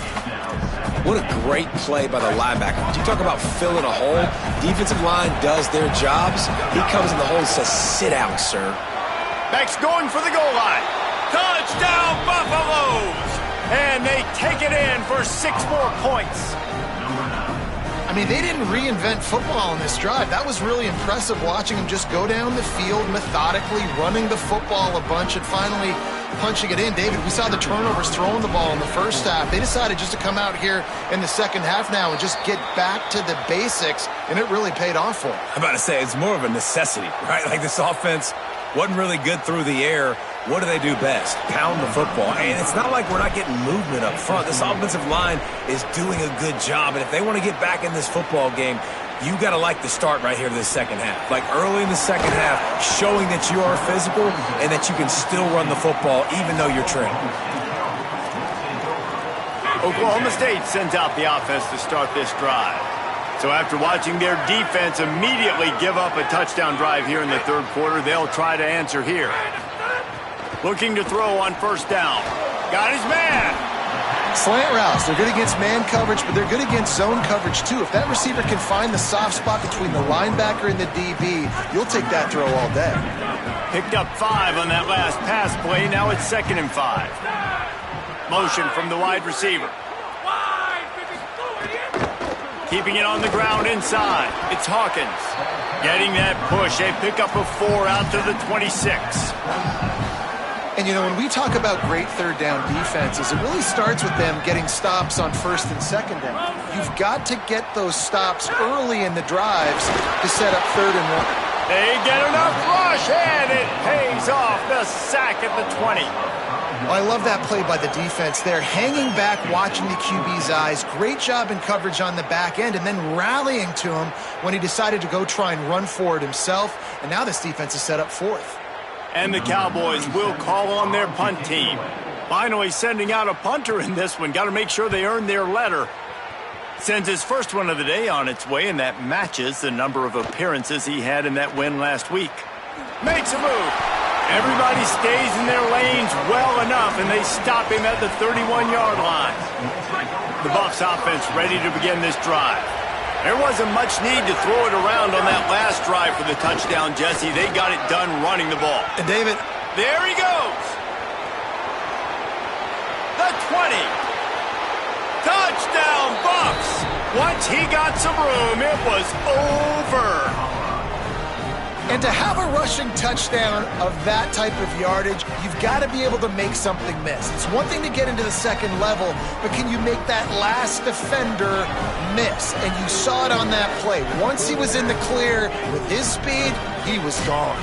What a great play by the linebacker. You talk about filling a hole. Defensive line does their jobs. He comes in the hole and says, sit out, sir. Beck's going for the goal line. Touchdown, Buffaloes! And they take it in for 6 more points. I mean, they didn't reinvent football in this drive. That was really impressive watching them just go down the field methodically, running the football a bunch and finally punching it in. David, we saw the turnovers throwing the ball in the first half. They decided just to come out here in the second half now and just get back to the basics, and it really paid off for them. I'm about to say, it's more of a necessity, right? Like this offense wasn't really good through the air. What do they do best? Pound the football. And it's not like we're not getting movement up front. This offensive line is doing a good job. And if they want to get back in this football game, you got to like the start right here in this second half. Like early in the second half, showing that you are physical and that you can still run the football even though you're trained. Oklahoma State sends out the offense to start this drive. So after watching their defense immediately give up a touchdown drive here in the 3rd quarter, they'll try to answer here. Looking to throw on 1st down. Got his man. Slant routes. They're good against man coverage, but they're good against zone coverage too. If that receiver can find the soft spot between the linebacker and the DB, you'll take that throw all day. Picked up 5 on that last pass play. Now it's 2nd and 5. Motion from the wide receiver. Keeping it on the ground inside. It's Hawkins. Getting that push. A pickup of 4 out to the 26. And, you know, when we talk about great 3rd down defenses, it really starts with them getting stops on 1st and 2nd down. You've got to get those stops early in the drives to set up 3rd and 1. They get enough rush, and it pays off. The sack at the 20. I love that play by the defense there. Hanging back, watching the QB's eyes. Great job in coverage on the back end, and then rallying to him when he decided to go try and run for it himself. And now this defense is set up 4th. And the Cowboys will call on their punt team. Finally sending out a punter in this one. Got to make sure they earn their letter. Sends his first one of the day on its way, and that matches the number of appearances he had in that win last week. Makes a move. Everybody stays in their lanes well enough, and they stop him at the 31-yard line. The Bucs offense ready to begin this drive. There wasn't much need to throw it around on that last drive for the touchdown, Jesse. They got it done running the ball. And David, there he goes. The 20. Touchdown, Bucs. Once he got some room, it was over. and to have a rushing touchdown of that type of yardage, you've got to be able to make something miss. It's one thing to get into the second level, but can you make that last defender miss? And you saw it on that play. Once he was in the clear with his speed, he was gone.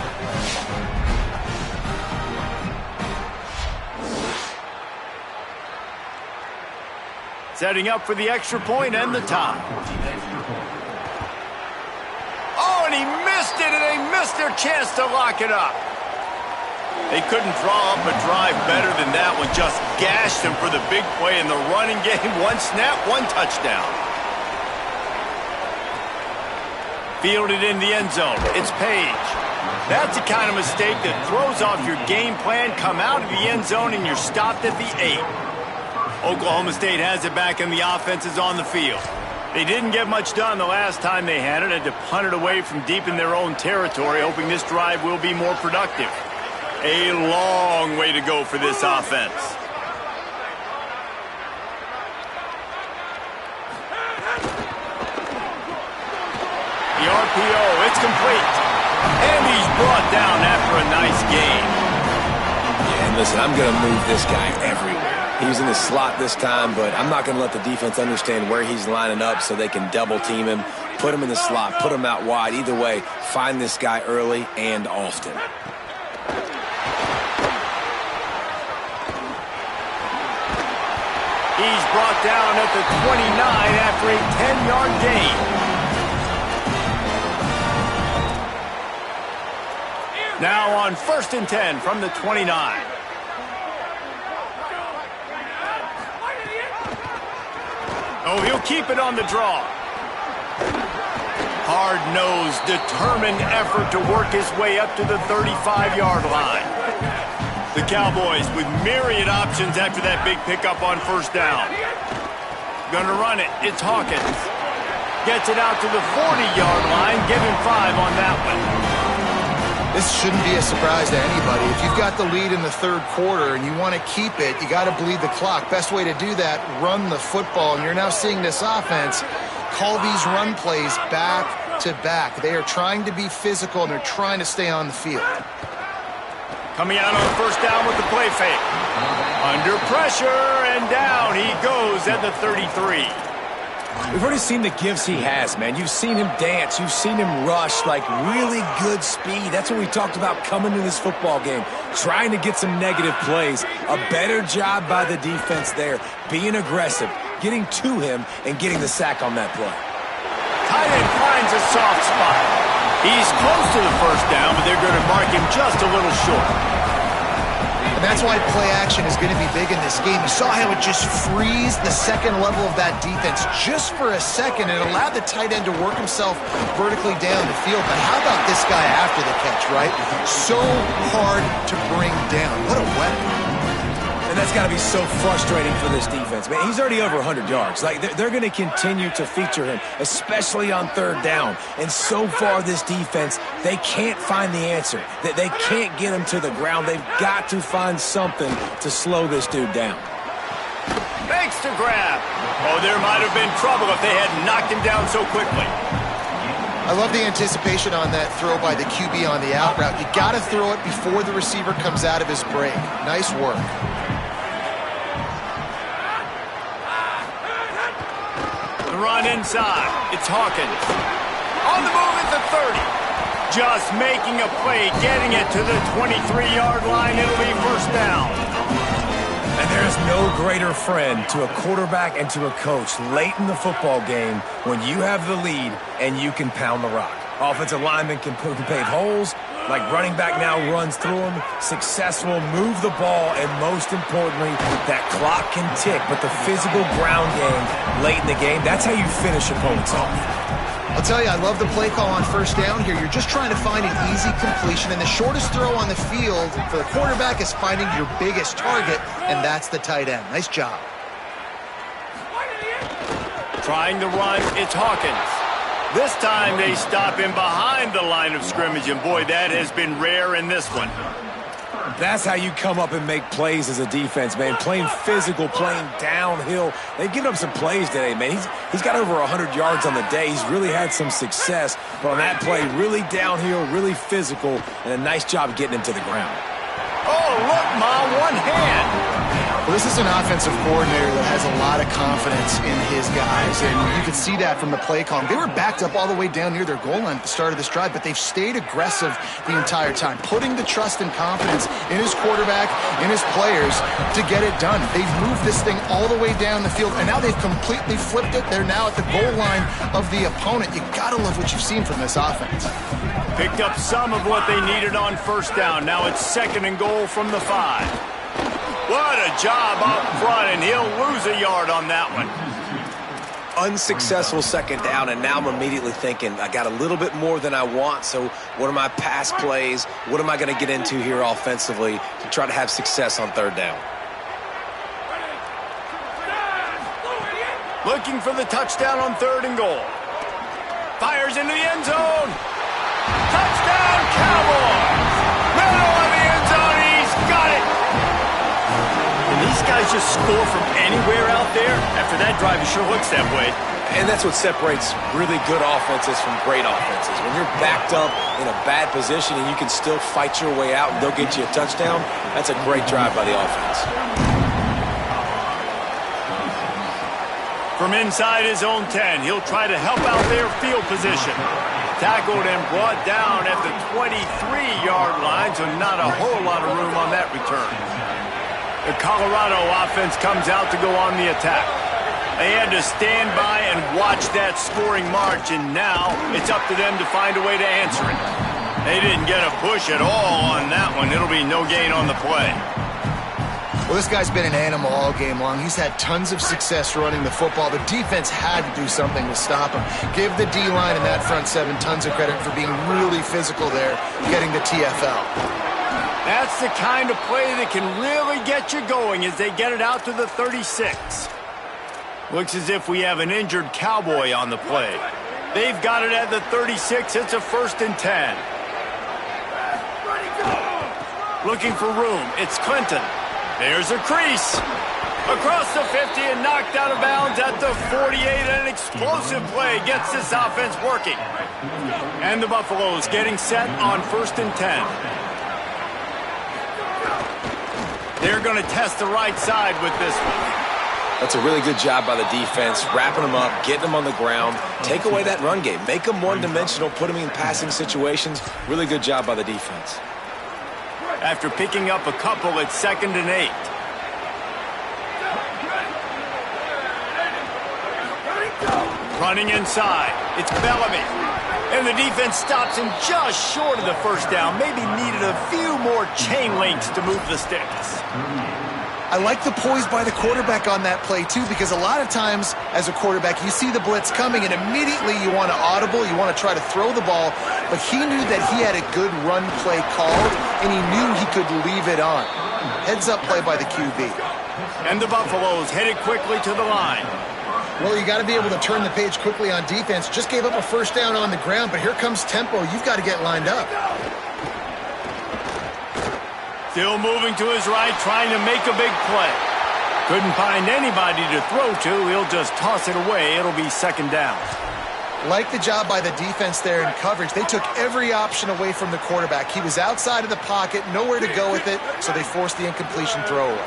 Setting up for the extra point and the tie. Oh, and he missed it, and they missed their chance to lock it up. They couldn't draw up a drive better than that one. Just gashed them for the big play in the running game. One snap, one touchdown. Fielded in the end zone. It's Page. That's the kind of mistake that throws off your game plan. Come out of the end zone and you're stopped at the 8. Oklahoma State has it back and the offense is on the field. They didn't get much done the last time they had it. Had to punt it away from deep in their own territory, hoping this drive will be more productive. A long way to go for this offense. The RPO, it's complete. And he's brought down after a nice gain. Yeah, and listen, I'm going to move this guy everywhere. He's in the slot this time, but I'm not going to let the defense understand where he's lining up so they can double team him, put him in the slot, put him out wide. Either way, find this guy early and often. He's brought down at the 29 after a 10-yard gain. Now on 1st and 10 from the 29. Oh, he'll keep it on the draw. Hard-nosed, determined effort to work his way up to the 35-yard line. The Cowboys with myriad options after that big pickup on 1st down. Gonna run it. It's Hawkins. Gets it out to the 40-yard line. Give him 5 on that one. This shouldn't be a surprise to anybody. If you've got the lead in the 3rd quarter and you want to keep it, you got to bleed the clock. Best way to do that, run the football. And you're now seeing this offense call these run plays back to back. They are trying to be physical and they're trying to stay on the field. Coming out on 1st down with the play fake. Under pressure and down he goes at the 33. We've already seen the gifts he has, man. You've seen him dance. You've seen him rush, like really good speed. That's what we talked about coming to this football game, trying to get some negative plays. A better job by the defense there, being aggressive, getting to him, and getting the sack on that play. Tight end finds a soft spot. He's close to the 1st down, but they're going to mark him just a little short. And that's why play action is going to be big in this game. You saw how it just frees the 2nd level of that defense just for a second and allowed the tight end to work himself vertically down the field. But how about this guy after the catch, right? So hard to bring down. What a weapon. And that's got to be so frustrating for this defense. Man, he's already over 100 yards. Like, they're going to continue to feature him, especially on 3rd down. And so far, this defense, they can't find the answer. They can't get him to the ground. They've got to find something to slow this dude down. Makes the grab. Oh, there might have been trouble if they had knocked him down so quickly. I love the anticipation on that throw by the QB on the out route. You got to throw it before the receiver comes out of his break. Nice work. Run inside. It's Hawkins. On the move at the 30. Just making a play, getting it to the 23-yard line. It'll be 1st down. And there's no greater friend to a quarterback and to a coach late in the football game when you have the lead and you can pound the rock. Offensive linemen can pave holes, like running back now runs through them, successful, move the ball, and most importantly, that clock can tick. But the physical ground game late in the game, that's how you finish opponents off. I'll tell you, I love the play call on 1st down here. You're just trying to find an easy completion, and the shortest throw on the field for the quarterback is finding your biggest target, and that's the tight end. Nice job. Trying to run, it's Hawkins. This time they stop him behind the line of scrimmage, and boy, that has been rare in this one. That's how you come up and make plays as a defense, man. Playing physical, playing downhill. They've given up some plays today, man. He's got over 100 yards on the day. He's really had some success. But on that play, really downhill, really physical, and a nice job getting him to the ground. Oh, look, Ma, one hand. Well, this is an offensive coordinator that has a lot of confidence in his guys, and you can see that from the play call. They were backed up all the way down near their goal line at the start of this drive, but they've stayed aggressive the entire time, putting the trust and confidence in his quarterback, in his players to get it done. They've moved this thing all the way down the field, and now they've completely flipped it. They're now at the goal line of the opponent. You gotta love what you've seen from this offense. Picked up some of what they needed on first down. Now it's 2nd and goal from the 5. What a job up front, and he'll lose a yard on that one. Unsuccessful 2nd down, and now I'm immediately thinking, I got a little bit more than I want, so what are my pass plays? What am I going to get into here offensively to try to have success on 3rd down? Looking for the touchdown on 3rd and goal. Fires into the end zone. Touchdown, Cowboys! Middle of the end zone, he's got it! And these guys just score from anywhere out there. After that drive, it sure looks that way. And that's what separates really good offenses from great offenses. When you're backed up in a bad position and you can still fight your way out and they'll get you a touchdown, that's a great drive by the offense. From inside his own 10, he'll try to help out their field position. Tackled and brought down at the 23-yard line, so not a whole lot of room on that return. The Colorado offense comes out to go on the attack. They had to stand by and watch that scoring march, and now it's up to them to find a way to answer it. They didn't get a push at all on that one. It'll be no gain on the play. Well, this guy's been an animal all game long. He's had tons of success running the football. The defense had to do something to stop him. Give the D-line and that front 7 tons of credit for being really physical there, getting the TFL. That's the kind of play that can really get you going as they get it out to the 36. Looks as if we have an injured Cowboy on the play. They've got it at the 36. It's a 1st and 10. Looking for room. It's Clinton. There's a crease. Across the 50 and knocked out of bounds at the 48. An explosive play gets this offense working. And the Buffaloes getting set on 1st and 10. They're going to test the right side with this one. That's a really good job by the defense, wrapping them up, getting them on the ground, take away that run game, make them one-dimensional, put them in passing situations. Really good job by the defense. After picking up a couple, it's 2nd and 8. Running inside, it's Bellamy. And the defense stops him just short of the 1st down. Maybe needed a few more chain links to move the sticks. I like the poise by the quarterback on that play, too, because a lot of times as a quarterback, you see the blitz coming, and immediately you want to audible, you want to try to throw the ball, but he knew that he had a good run play called, and he knew he could leave it on. Heads-up play by the QB. And the Buffaloes headed quickly to the line. Well, you got to be able to turn the page quickly on defense. Just gave up a 1st down on the ground, but here comes tempo. You've got to get lined up. Still moving to his right, trying to make a big play. Couldn't find anybody to throw to. He'll just toss it away. It'll be 2nd down. Like the job by the defense there in coverage. They took every option away from the quarterback. He was outside of the pocket, nowhere to go with it, so they forced the incompletion throwaway.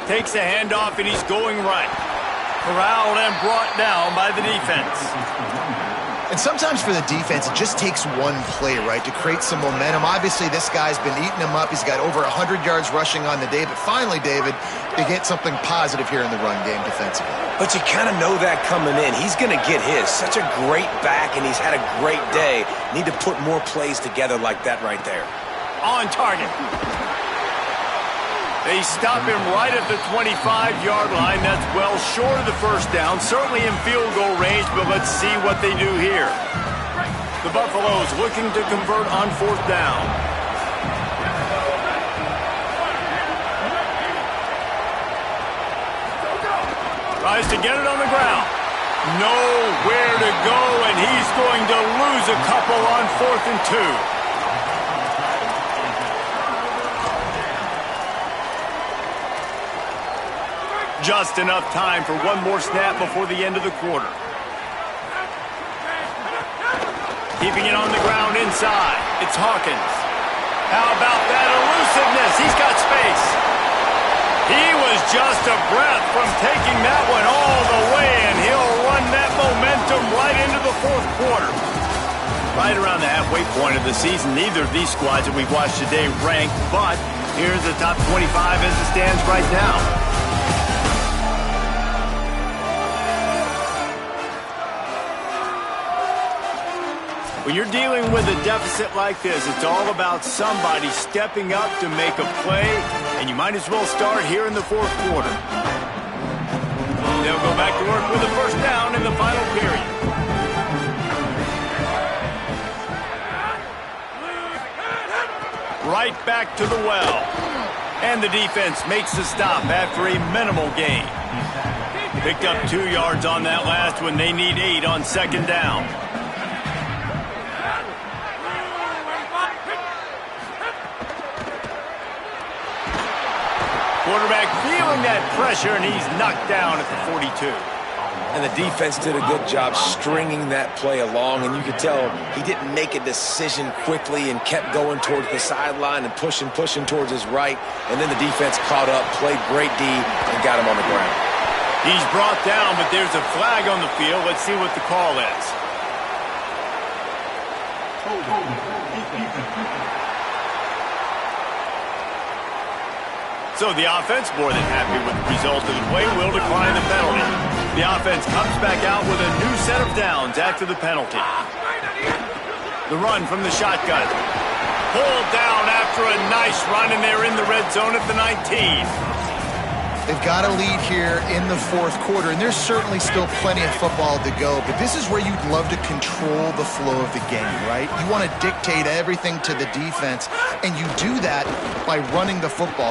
Takes a handoff, and he's going right. Corralled and brought down by the defense. And sometimes for the defense, it just takes one play, right, to create some momentum. Obviously, this guy's been eating him up. He's got over 100 yards rushing on the day. But finally, David, they get something positive here in the run game defensively. But you kind of know that coming in. He's going to get his. Such a great back, and he's had a great day. Need to put more plays together like that right there. On target. They stop him right at the 25-yard line. That's well short of the 1st down. Certainly in field goal range, but let's see what they do here. The Buffaloes looking to convert on 4th down. Tries to get it on the ground. Nowhere to go, and he's going to lose a couple on 4th and 2. Just enough time for one more snap before the end of the quarter. Keeping it on the ground inside. It's Hawkins. How about that elusiveness? He's got space. just a breath from taking that one all the way, and he'll run that momentum right into the fourth quarter. Right around the halfway point of the season, neither of these squads that we've watched today ranked, but here's the top 25 as it stands right now. When you're dealing with a deficit like this, it's all about somebody stepping up to make a play, and you might as well start here in the fourth quarter. They'll go back to work with a first down in the final period. Right back to the well. And the defense makes the stop after a minimal gain. Picked up 2 yards on that last one. They need 8 on second down. Quarterback feeling that pressure, and he's knocked down at the 42. And the defense did a good job stringing that play along, and you could tell he didn't make a decision quickly and kept going towards the sideline and pushing towards his right, and then the defense caught up, played great D, and got him on the ground. He's brought down, but there's a flag on the field. Let's see what the call is. So the offense, more than happy with the result of the play, will decline the penalty. The offense comes back out with a new set of downs after the penalty. The run from the shotgun. Pulled down after a nice run, and they're in the red zone at the 19. They've got a lead here in the fourth quarter, and there's certainly still plenty of football to go, but this is where you'd love to control the flow of the game, right? You want to dictate everything to the defense, and you do that by running the football.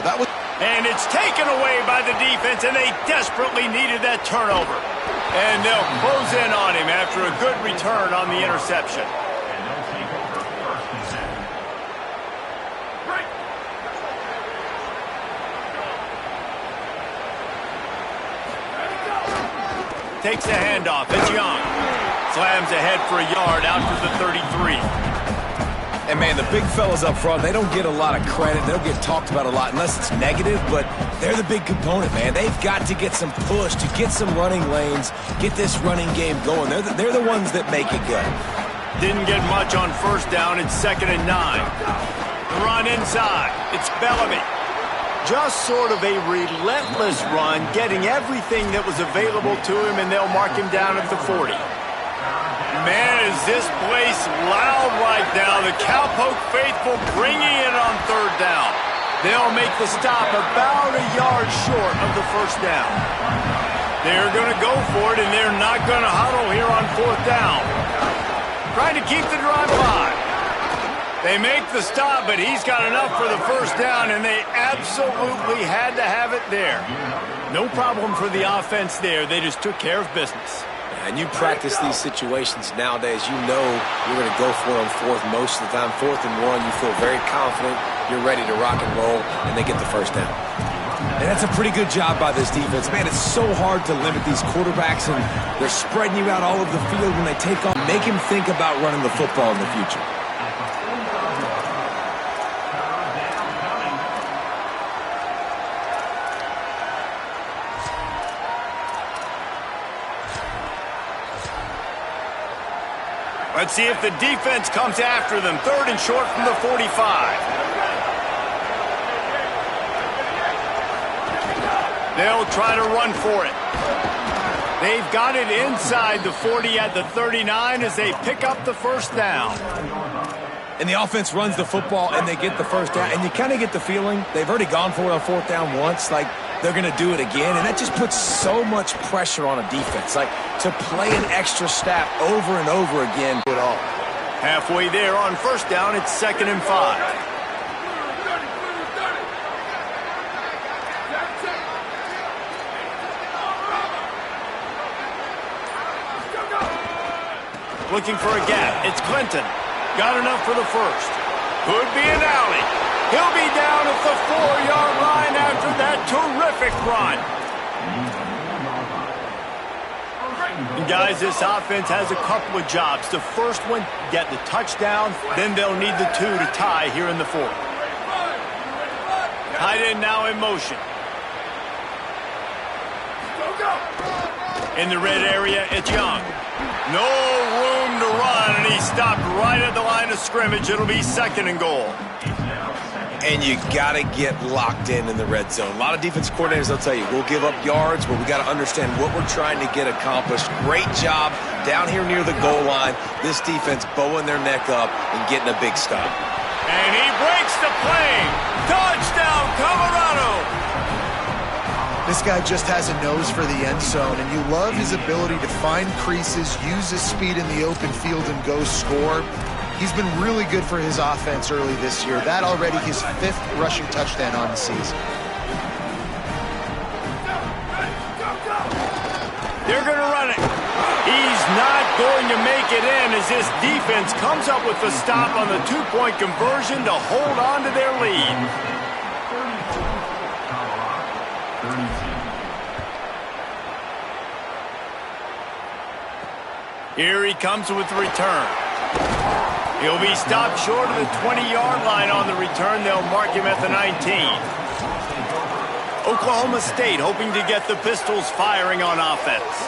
And it's taken away by the defense, and they desperately needed that turnover. And they'll close in on him after a good return on the interception. Takes the handoff. It's Young. Slams ahead for a yard out to the 33. And, man, the big fellas up front, they don't get a lot of credit. They don't get talked about a lot unless it's negative, but they're the big component, man. They've got to get some push, to get some running lanes, get this running game going. They're the ones that make it good. Didn't get much on first down. It's 2nd and 9. The run inside. It's Bellamy. Just sort of a relentless run, getting everything that was available to him, and they'll mark him down at the 40. Man, is this place loud right now. The Cowpoke faithful bringing it on third down. They'll make the stop about a yard short of the first down. They're going to go for it, and they're not going to huddle here on fourth down. Trying to keep the drive alive. They make the stop, but he's got enough for the first down, and they absolutely had to have it there. No problem for the offense there. They just took care of business. And you practice these situations nowadays, you know you're going to go for it on fourth most of the time. 4th and 1, you feel very confident, you're ready to rock and roll, and they get the first down. And that's a pretty good job by this defense. Man, it's so hard to limit these quarterbacks, and they're spreading you out all over the field when they take off. Make him think about running the football in the future. Let's see if the defense comes after them. 3rd and short from the 45. They'll try to run for it. They've got it inside the 40 at the 39 as they pick up the first down. And the offense runs the football, and they get the first down. And you kind of get the feeling they've already gone for it on 4th down once. Like, they're going to do it again. And that just puts so much pressure on a defense. Like, to play an extra snap over and over again. Halfway there on first down, it's 2nd and 5. Looking for a gap. It's Clinton. Got enough for the first. Could be an alley. He'll be down at the 4-yard line after that terrific run. And guys, this offense has a couple of jobs. The first one, get the touchdown. Then they'll need the 2 to tie here in the 4th. Tight end now in motion. In the red area, it's Young. No room to run, and he stopped right at the line of scrimmage. It'll be 2nd and goal. And you got to get locked in the red zone. A lot of defense coordinators, they'll tell you, we'll give up yards, but we got to understand what we're trying to get accomplished. Great job down here near the goal line. This defense bowing their neck up and getting a big stop. And he breaks the play. Touchdown, Colorado. This guy just has a nose for the end zone, and you love his ability to find creases, use his speed in the open field, and go score. He's been really good for his offense early this year. That already his 5th rushing touchdown on the season. They're going to run it. He's not going to make it in as this defense comes up with the stop on the 2-point conversion to hold on to their lead. Here he comes with the return. He'll be stopped short of the 20-yard line on the return. They'll mark him at the 19. Oklahoma State hoping to get the Pistols firing on offense.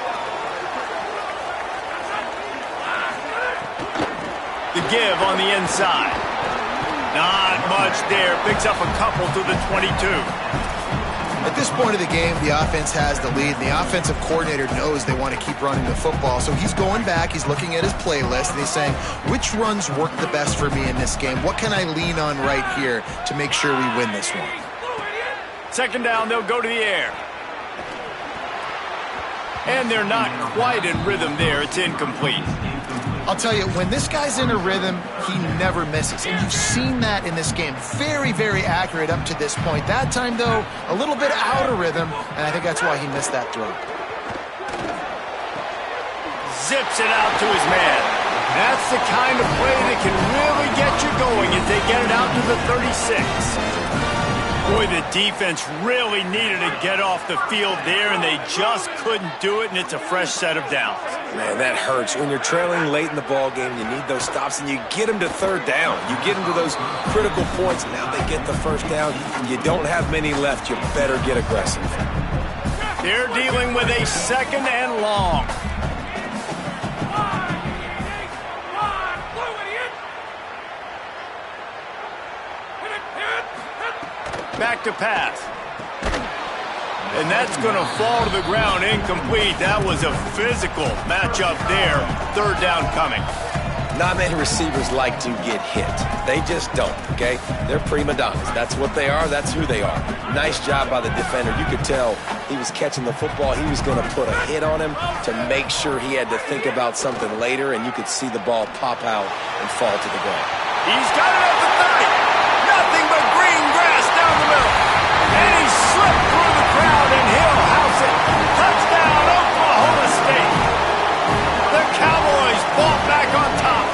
The give on the inside. Not much there. Picks up a couple to the 22. At this point of the game, the offense has the lead, and the offensive coordinator knows they want to keep running the football. So he's going back, he's looking at his playlist, and he's saying, which runs work the best for me in this game? What can I lean on right here to make sure we win this one? 2nd down, they'll go to the air. And they're not quite in rhythm there. It's incomplete. I'll tell you, when this guy's in a rhythm, he never misses. And you've seen that in this game. Very, very accurate up to this point. That time, though, a little bit out of rhythm, and I think that's why he missed that throw. Zips it out to his man. That's the kind of play that can really get you going as they get it out to the 36. Boy, the defense really needed to get off the field there, and they just couldn't do it, and it's a fresh set of downs. Man, that hurts. When you're trailing late in the ball game, you need those stops, and you get them to 3rd down. You get them to those critical points, and now they get the 1st down. You don't have many left. You better get aggressive. They're dealing with a 2nd and long. Back to pass. And that's going to fall to the ground incomplete. That was a physical matchup there. 3rd down coming. Not many receivers like to get hit. They just don't, okay? They're prima donnas. That's what they are. That's who they are. Nice job by the defender. You could tell he was catching the football. He was going to put a hit on him to make sure he had to think about something later, and you could see the ball pop out and fall to the ground. He's got it at the 30. Nothing but green grass down the middle. And he slipped through the crowd, and he'll house it. Touchdown, Oklahoma State. The Cowboys ball back on top.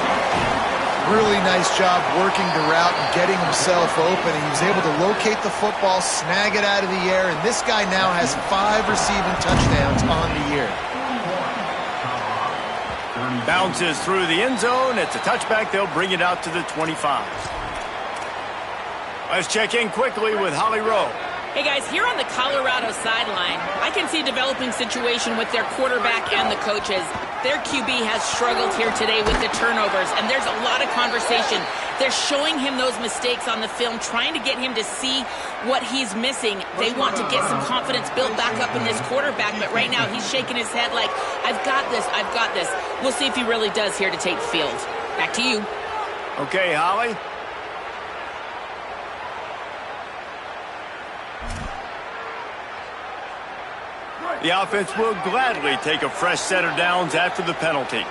Really nice job working the route and getting himself open. And he was able to locate the football, snag it out of the air, and this guy now has 5 receiving touchdowns on the year. Bounces through the end zone. It's a touchback. They'll bring it out to the 25. Let's check in quickly with Holly Rowe. Hey guys, here on the Colorado sideline, I can see a developing situation with their quarterback and the coaches. Their QB has struggled here today with the turnovers, and there's a lot of conversation. They're showing him those mistakes on the film, trying to get him to see what he's missing. They want to get some confidence built back up in this quarterback, but right now he's shaking his head like, I've got this, I've got this. We'll see if he really does here to take the field. Back to you. Okay, Holly. The offense will gladly take a fresh set of downs after the penalty.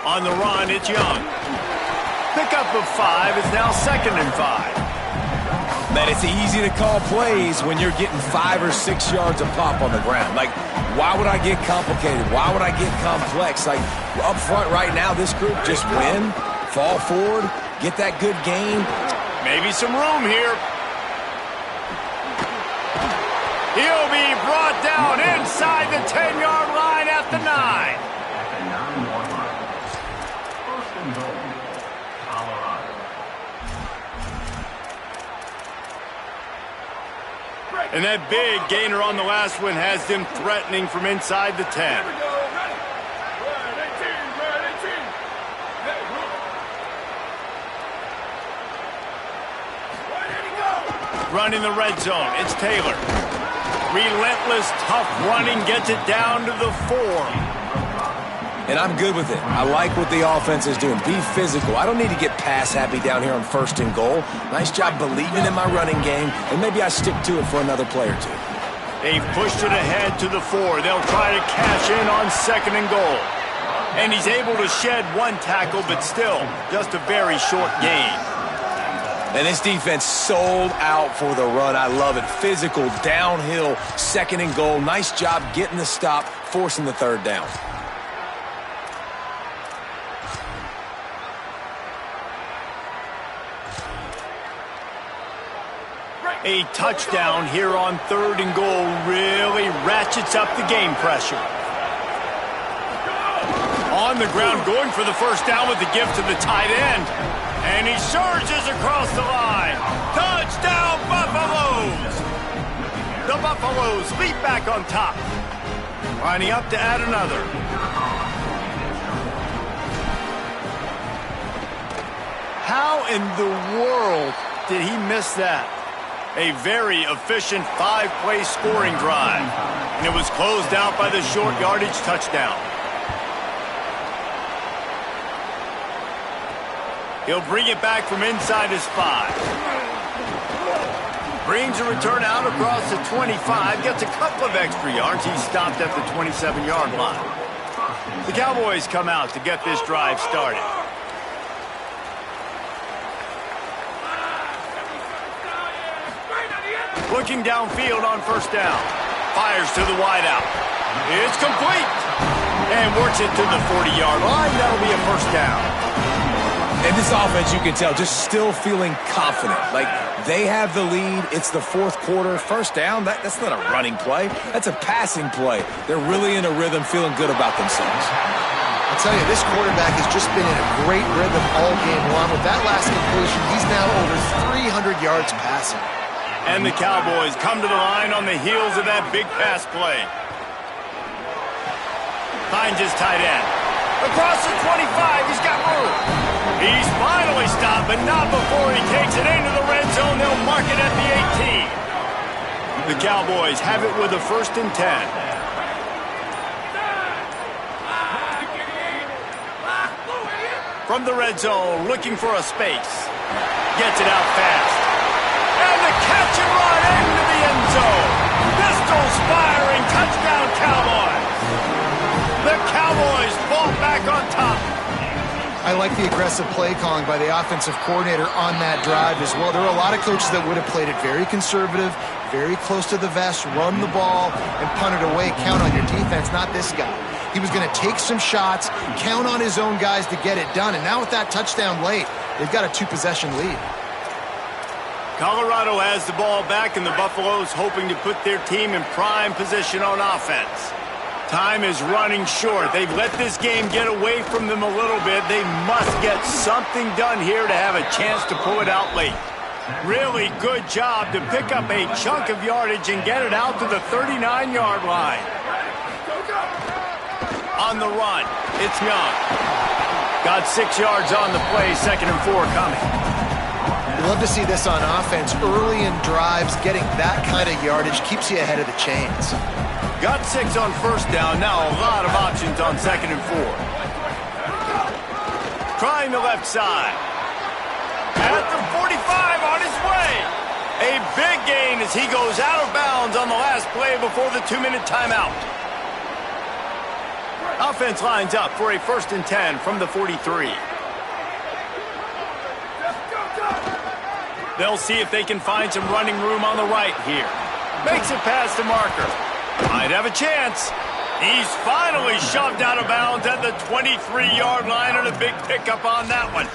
On the run, it's Young. Pickup of 5 is now 2nd and 5. Man, it's easy to call plays when you're getting 5 or 6 yards a pop on the ground. Like, why would I get complicated? Why would I get complex? Like, up front right now, this group just win, fall forward, get that good game. Maybe some room here. He'll be brought down inside the 10-yard line at the 9. First and goal, Colorado. And that big gainer on the last one has them threatening from inside the 10. Running the red zone, it's Taylor. Relentless, tough running, gets it down to the 4. And I'm good with it. I like what the offense is doing. Be physical. I don't need to get pass happy down here on 1st and goal. Nice job believing in my running game, and maybe I stick to it for another play or 2. They've pushed it ahead to the 4. They'll try to cash in on 2nd and goal. And he's able to shed 1 tackle, but still just a very short gain. And this defense sold out for the run. I love it. Physical, downhill, 2nd and goal. Nice job getting the stop, forcing the 3rd down. A touchdown here on 3rd and goal really ratchets up the game pressure. On the ground, going for the 1st down with the gift to the tight end. And he surges across the line. Touchdown, Buffaloes! The Buffaloes leap back on top. Lining up to add another. How in the world did he miss that? A very efficient 5-play scoring drive. And it was closed out by the short yardage touchdown. He'll bring it back from inside his 5. Brings a return out across the 25. Gets a couple of extra yards. He's stopped at the 27-yard line. The Cowboys come out to get this drive started. Looking downfield on 1st down. Fires to the wideout. It's complete. And works it to the 40-yard line. That'll be a 1st down. And this offense, you can tell, just still feeling confident. Like, they have the lead. It's the 4th quarter. 1st down, that's not a running play. That's a passing play. They're really in a rhythm, feeling good about themselves. I'll tell you, this quarterback has just been in a great rhythm all game long. With that last completion, he's now over 300 yards passing. And the Cowboys come to the line on the heels of that big pass play. Finds his tight end. Across the 25, he's got room. He's finally stopped, but not before he takes it into the red zone. They'll mark it at the 18. The Cowboys have it with a 1st and 10. From the red zone, looking for a space. Gets it out fast. And the catch and run into the end zone. Pistols firing, touchdown Cowboys. The Cowboys fall back on top. I like the aggressive play calling by the offensive coordinator on that drive as well. There are a lot of coaches that would have played it very conservative, very close to the vest, run the ball, and punt it away. Count on your defense, not this guy. He was going to take some shots, count on his own guys to get it done. And now with that touchdown late, they've got a 2-possession lead. Colorado has the ball back, and the Buffaloes hoping to put their team in prime position on offense. Time is running short. They've let this game get away from them a little bit. They must get something done here to have a chance to pull it out late. Really good job to pick up a chunk of yardage and get it out to the 39-yard line. On the run, it's Young. Got 6 yards on the play, 2nd and 4 coming. You love to see this on offense. Early in drives, getting that kind of yardage keeps you ahead of the chains. Got 6 on 1st down. Now a lot of options on 2nd and 4. Trying the left side. At the 45 on his way. A big gain as he goes out of bounds on the last play before the 2-minute timeout. Offense lines up for a 1st and 10 from the 43. They'll see if they can find some running room on the right here. Makes it past the marker. Might have a chance. He's finally shoved out of bounds at the 23-yard line, and a big pickup on that one.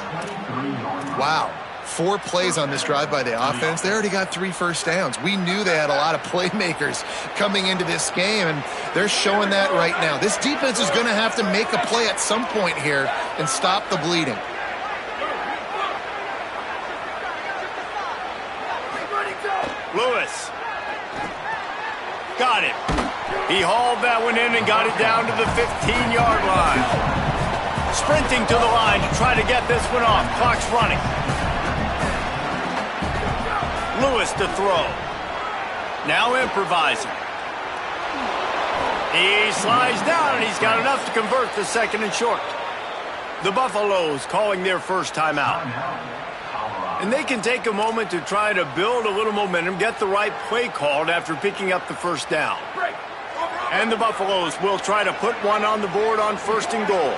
Wow. 4 plays on this drive by the offense. They already got 3 first downs. We knew they had a lot of playmakers coming into this game, and they're showing that right now. This defense is going to have to make a play at some point here and stop the bleeding. Lewis Got it. He hauled that one in and got it down to the 15-yard line. Sprinting to the line to try to get this one off. Clock's running. Lewis to throw. Now improvising. He slides down, and he's got enough to convert the 2nd and short. The Buffaloes calling their first timeout. And they can take a moment to try to build a little momentum, get the right play called after picking up the first down. And the Buffaloes will try to put one on the board on 1st and goal.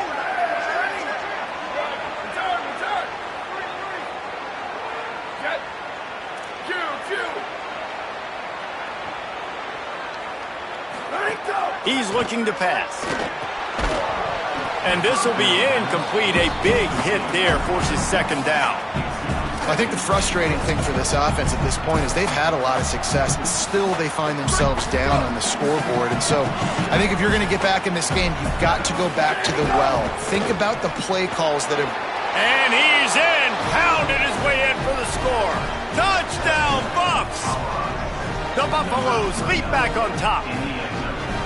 He's looking to pass. And this will be incomplete. A big hit there forces 2nd down. I think the frustrating thing for this offense at this point is they've had a lot of success, and still they find themselves down on the scoreboard. And so I think if you're going to get back in this game, you've got to go back to the well. Think about the play calls that have... And he's in. Pounded his way in for the score. Touchdown, Buffs! The Buffaloes leap back on top.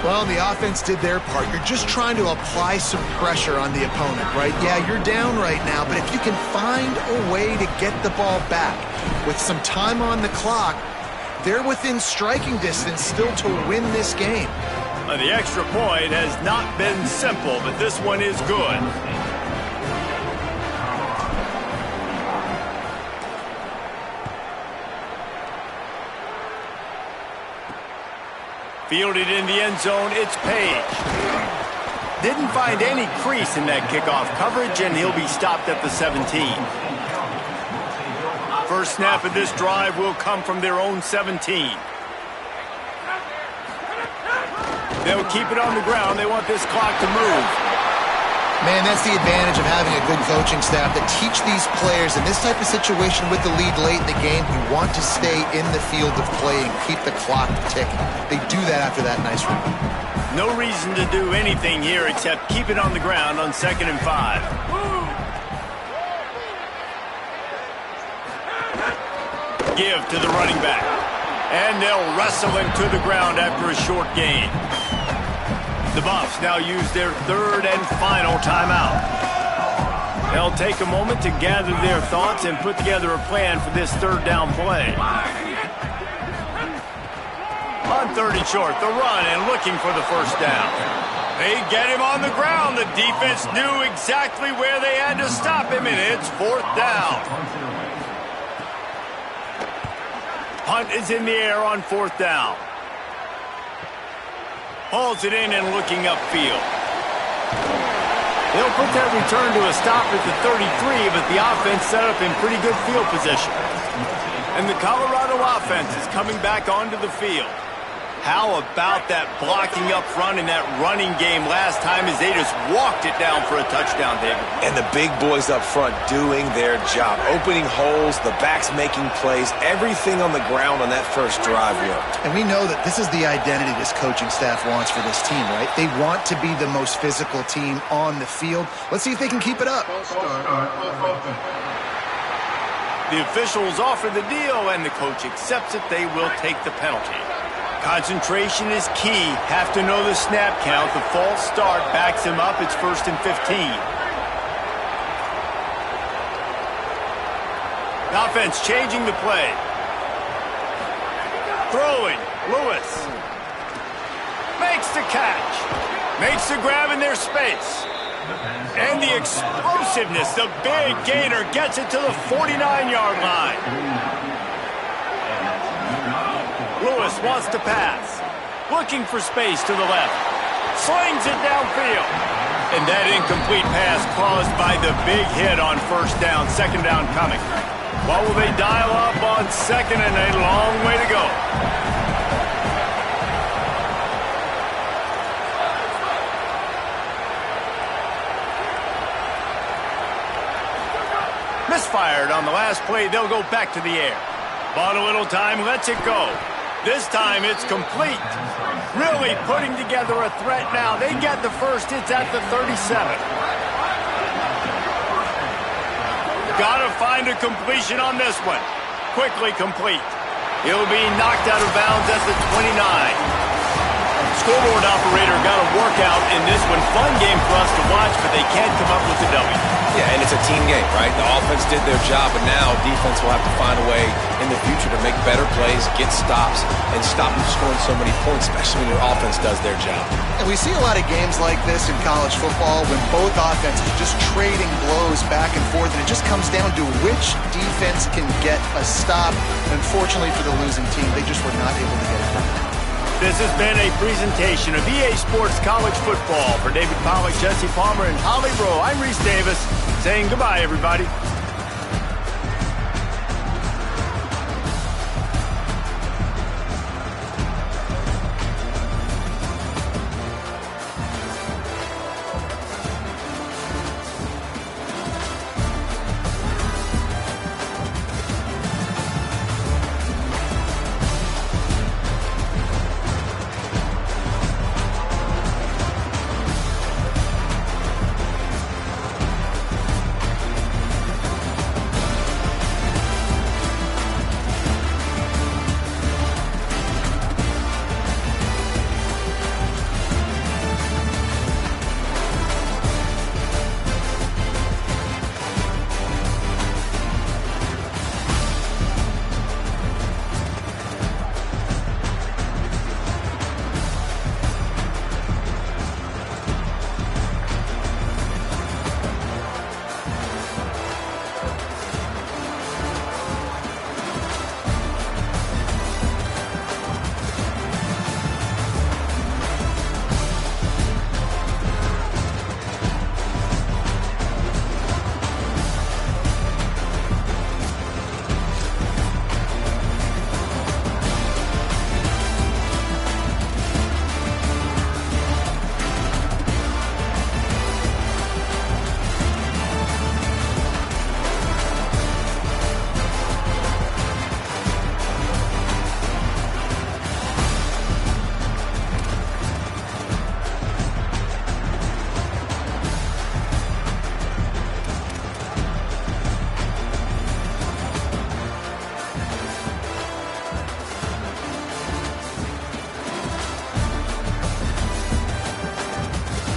Well, the offense did their part. You're just trying to apply some pressure on the opponent, right? Yeah, you're down right now, but if you can find a way to get the ball back with some time on the clock, they're within striking distance still to win this game. The extra point has not been simple, but this one is good. Fielded in the end zone, it's Page. Didn't find any crease in that kickoff coverage, and he'll be stopped at the 17. First snap of this drive will come from their own 17. They'll keep it on the ground. They want this clock to move. Man, that's the advantage of having a good coaching staff that teach these players in this type of situation with the lead late in the game, you want to stay in the field of play and keep the clock ticking. They do that after that nice run. No reason to do anything here except keep it on the ground on 2nd and 5. Give to the running back. And they'll wrestle him to the ground after a short gain. The Buffs now use their 3rd and final timeout. They'll take a moment to gather their thoughts and put together a plan for this 3rd down play. On 3rd and short, the run and looking for the first down. They get him on the ground. The defense knew exactly where they had to stop him, and it's 4th down. Hunt is in the air on 4th down. Hauls it in and looking upfield. They'll put that return to a stop at the 33, but the offense set up in pretty good field position. And the Colorado offense is coming back onto the field. How about that blocking up front in that running game last time as they just walked it down for a touchdown, David? And the big boys up front doing their job. Opening holes, the backs making plays, everything on the ground on that first drive worked. And we know that this is the identity this coaching staff wants for this team, right? They want to be the most physical team on the field. Let's see if they can keep it up. The officials offer the deal, and the coach accepts it. They will take the penalty. Concentration is key. Have to know the snap count. The false start backs him up. It's 1st and 15. The offense changing the play. Throwing. Lewis. Makes the catch. Makes the grab in their space. And the explosiveness. The big gainer gets it to the 49-yard line. Lewis wants to pass. Looking for space to the left. Slings it downfield. And that incomplete pass caused by the big hit on 1st down. 2nd down coming. What will they dial up on 2nd and a long way to go? Misfired on the last play. They'll go back to the air. Bought a little time. Lets it go. This time it's complete. Really putting together a threat now. They get the first. It's at the 37. Got to find a completion on this one. Quickly complete. He'll be knocked out of bounds at the 29. Scoreboard operator got a workout in this one. Fun game for us to watch, but they can't come up with the W. Yeah, and it's a team game, right? The offense did their job, but now defense will have to find a way in the future to make better plays, get stops, and stop them scoring so many points, especially when your offense does their job. And we see a lot of games like this in college football when both offenses just trading blows back and forth, and it just comes down to which defense can get a stop. Unfortunately for the losing team, they just were not able to get it done. This has been a presentation of EA Sports College Football. For David Pollack, Jesse Palmer, and Holly Rowe, I'm Reese Davis saying goodbye, everybody.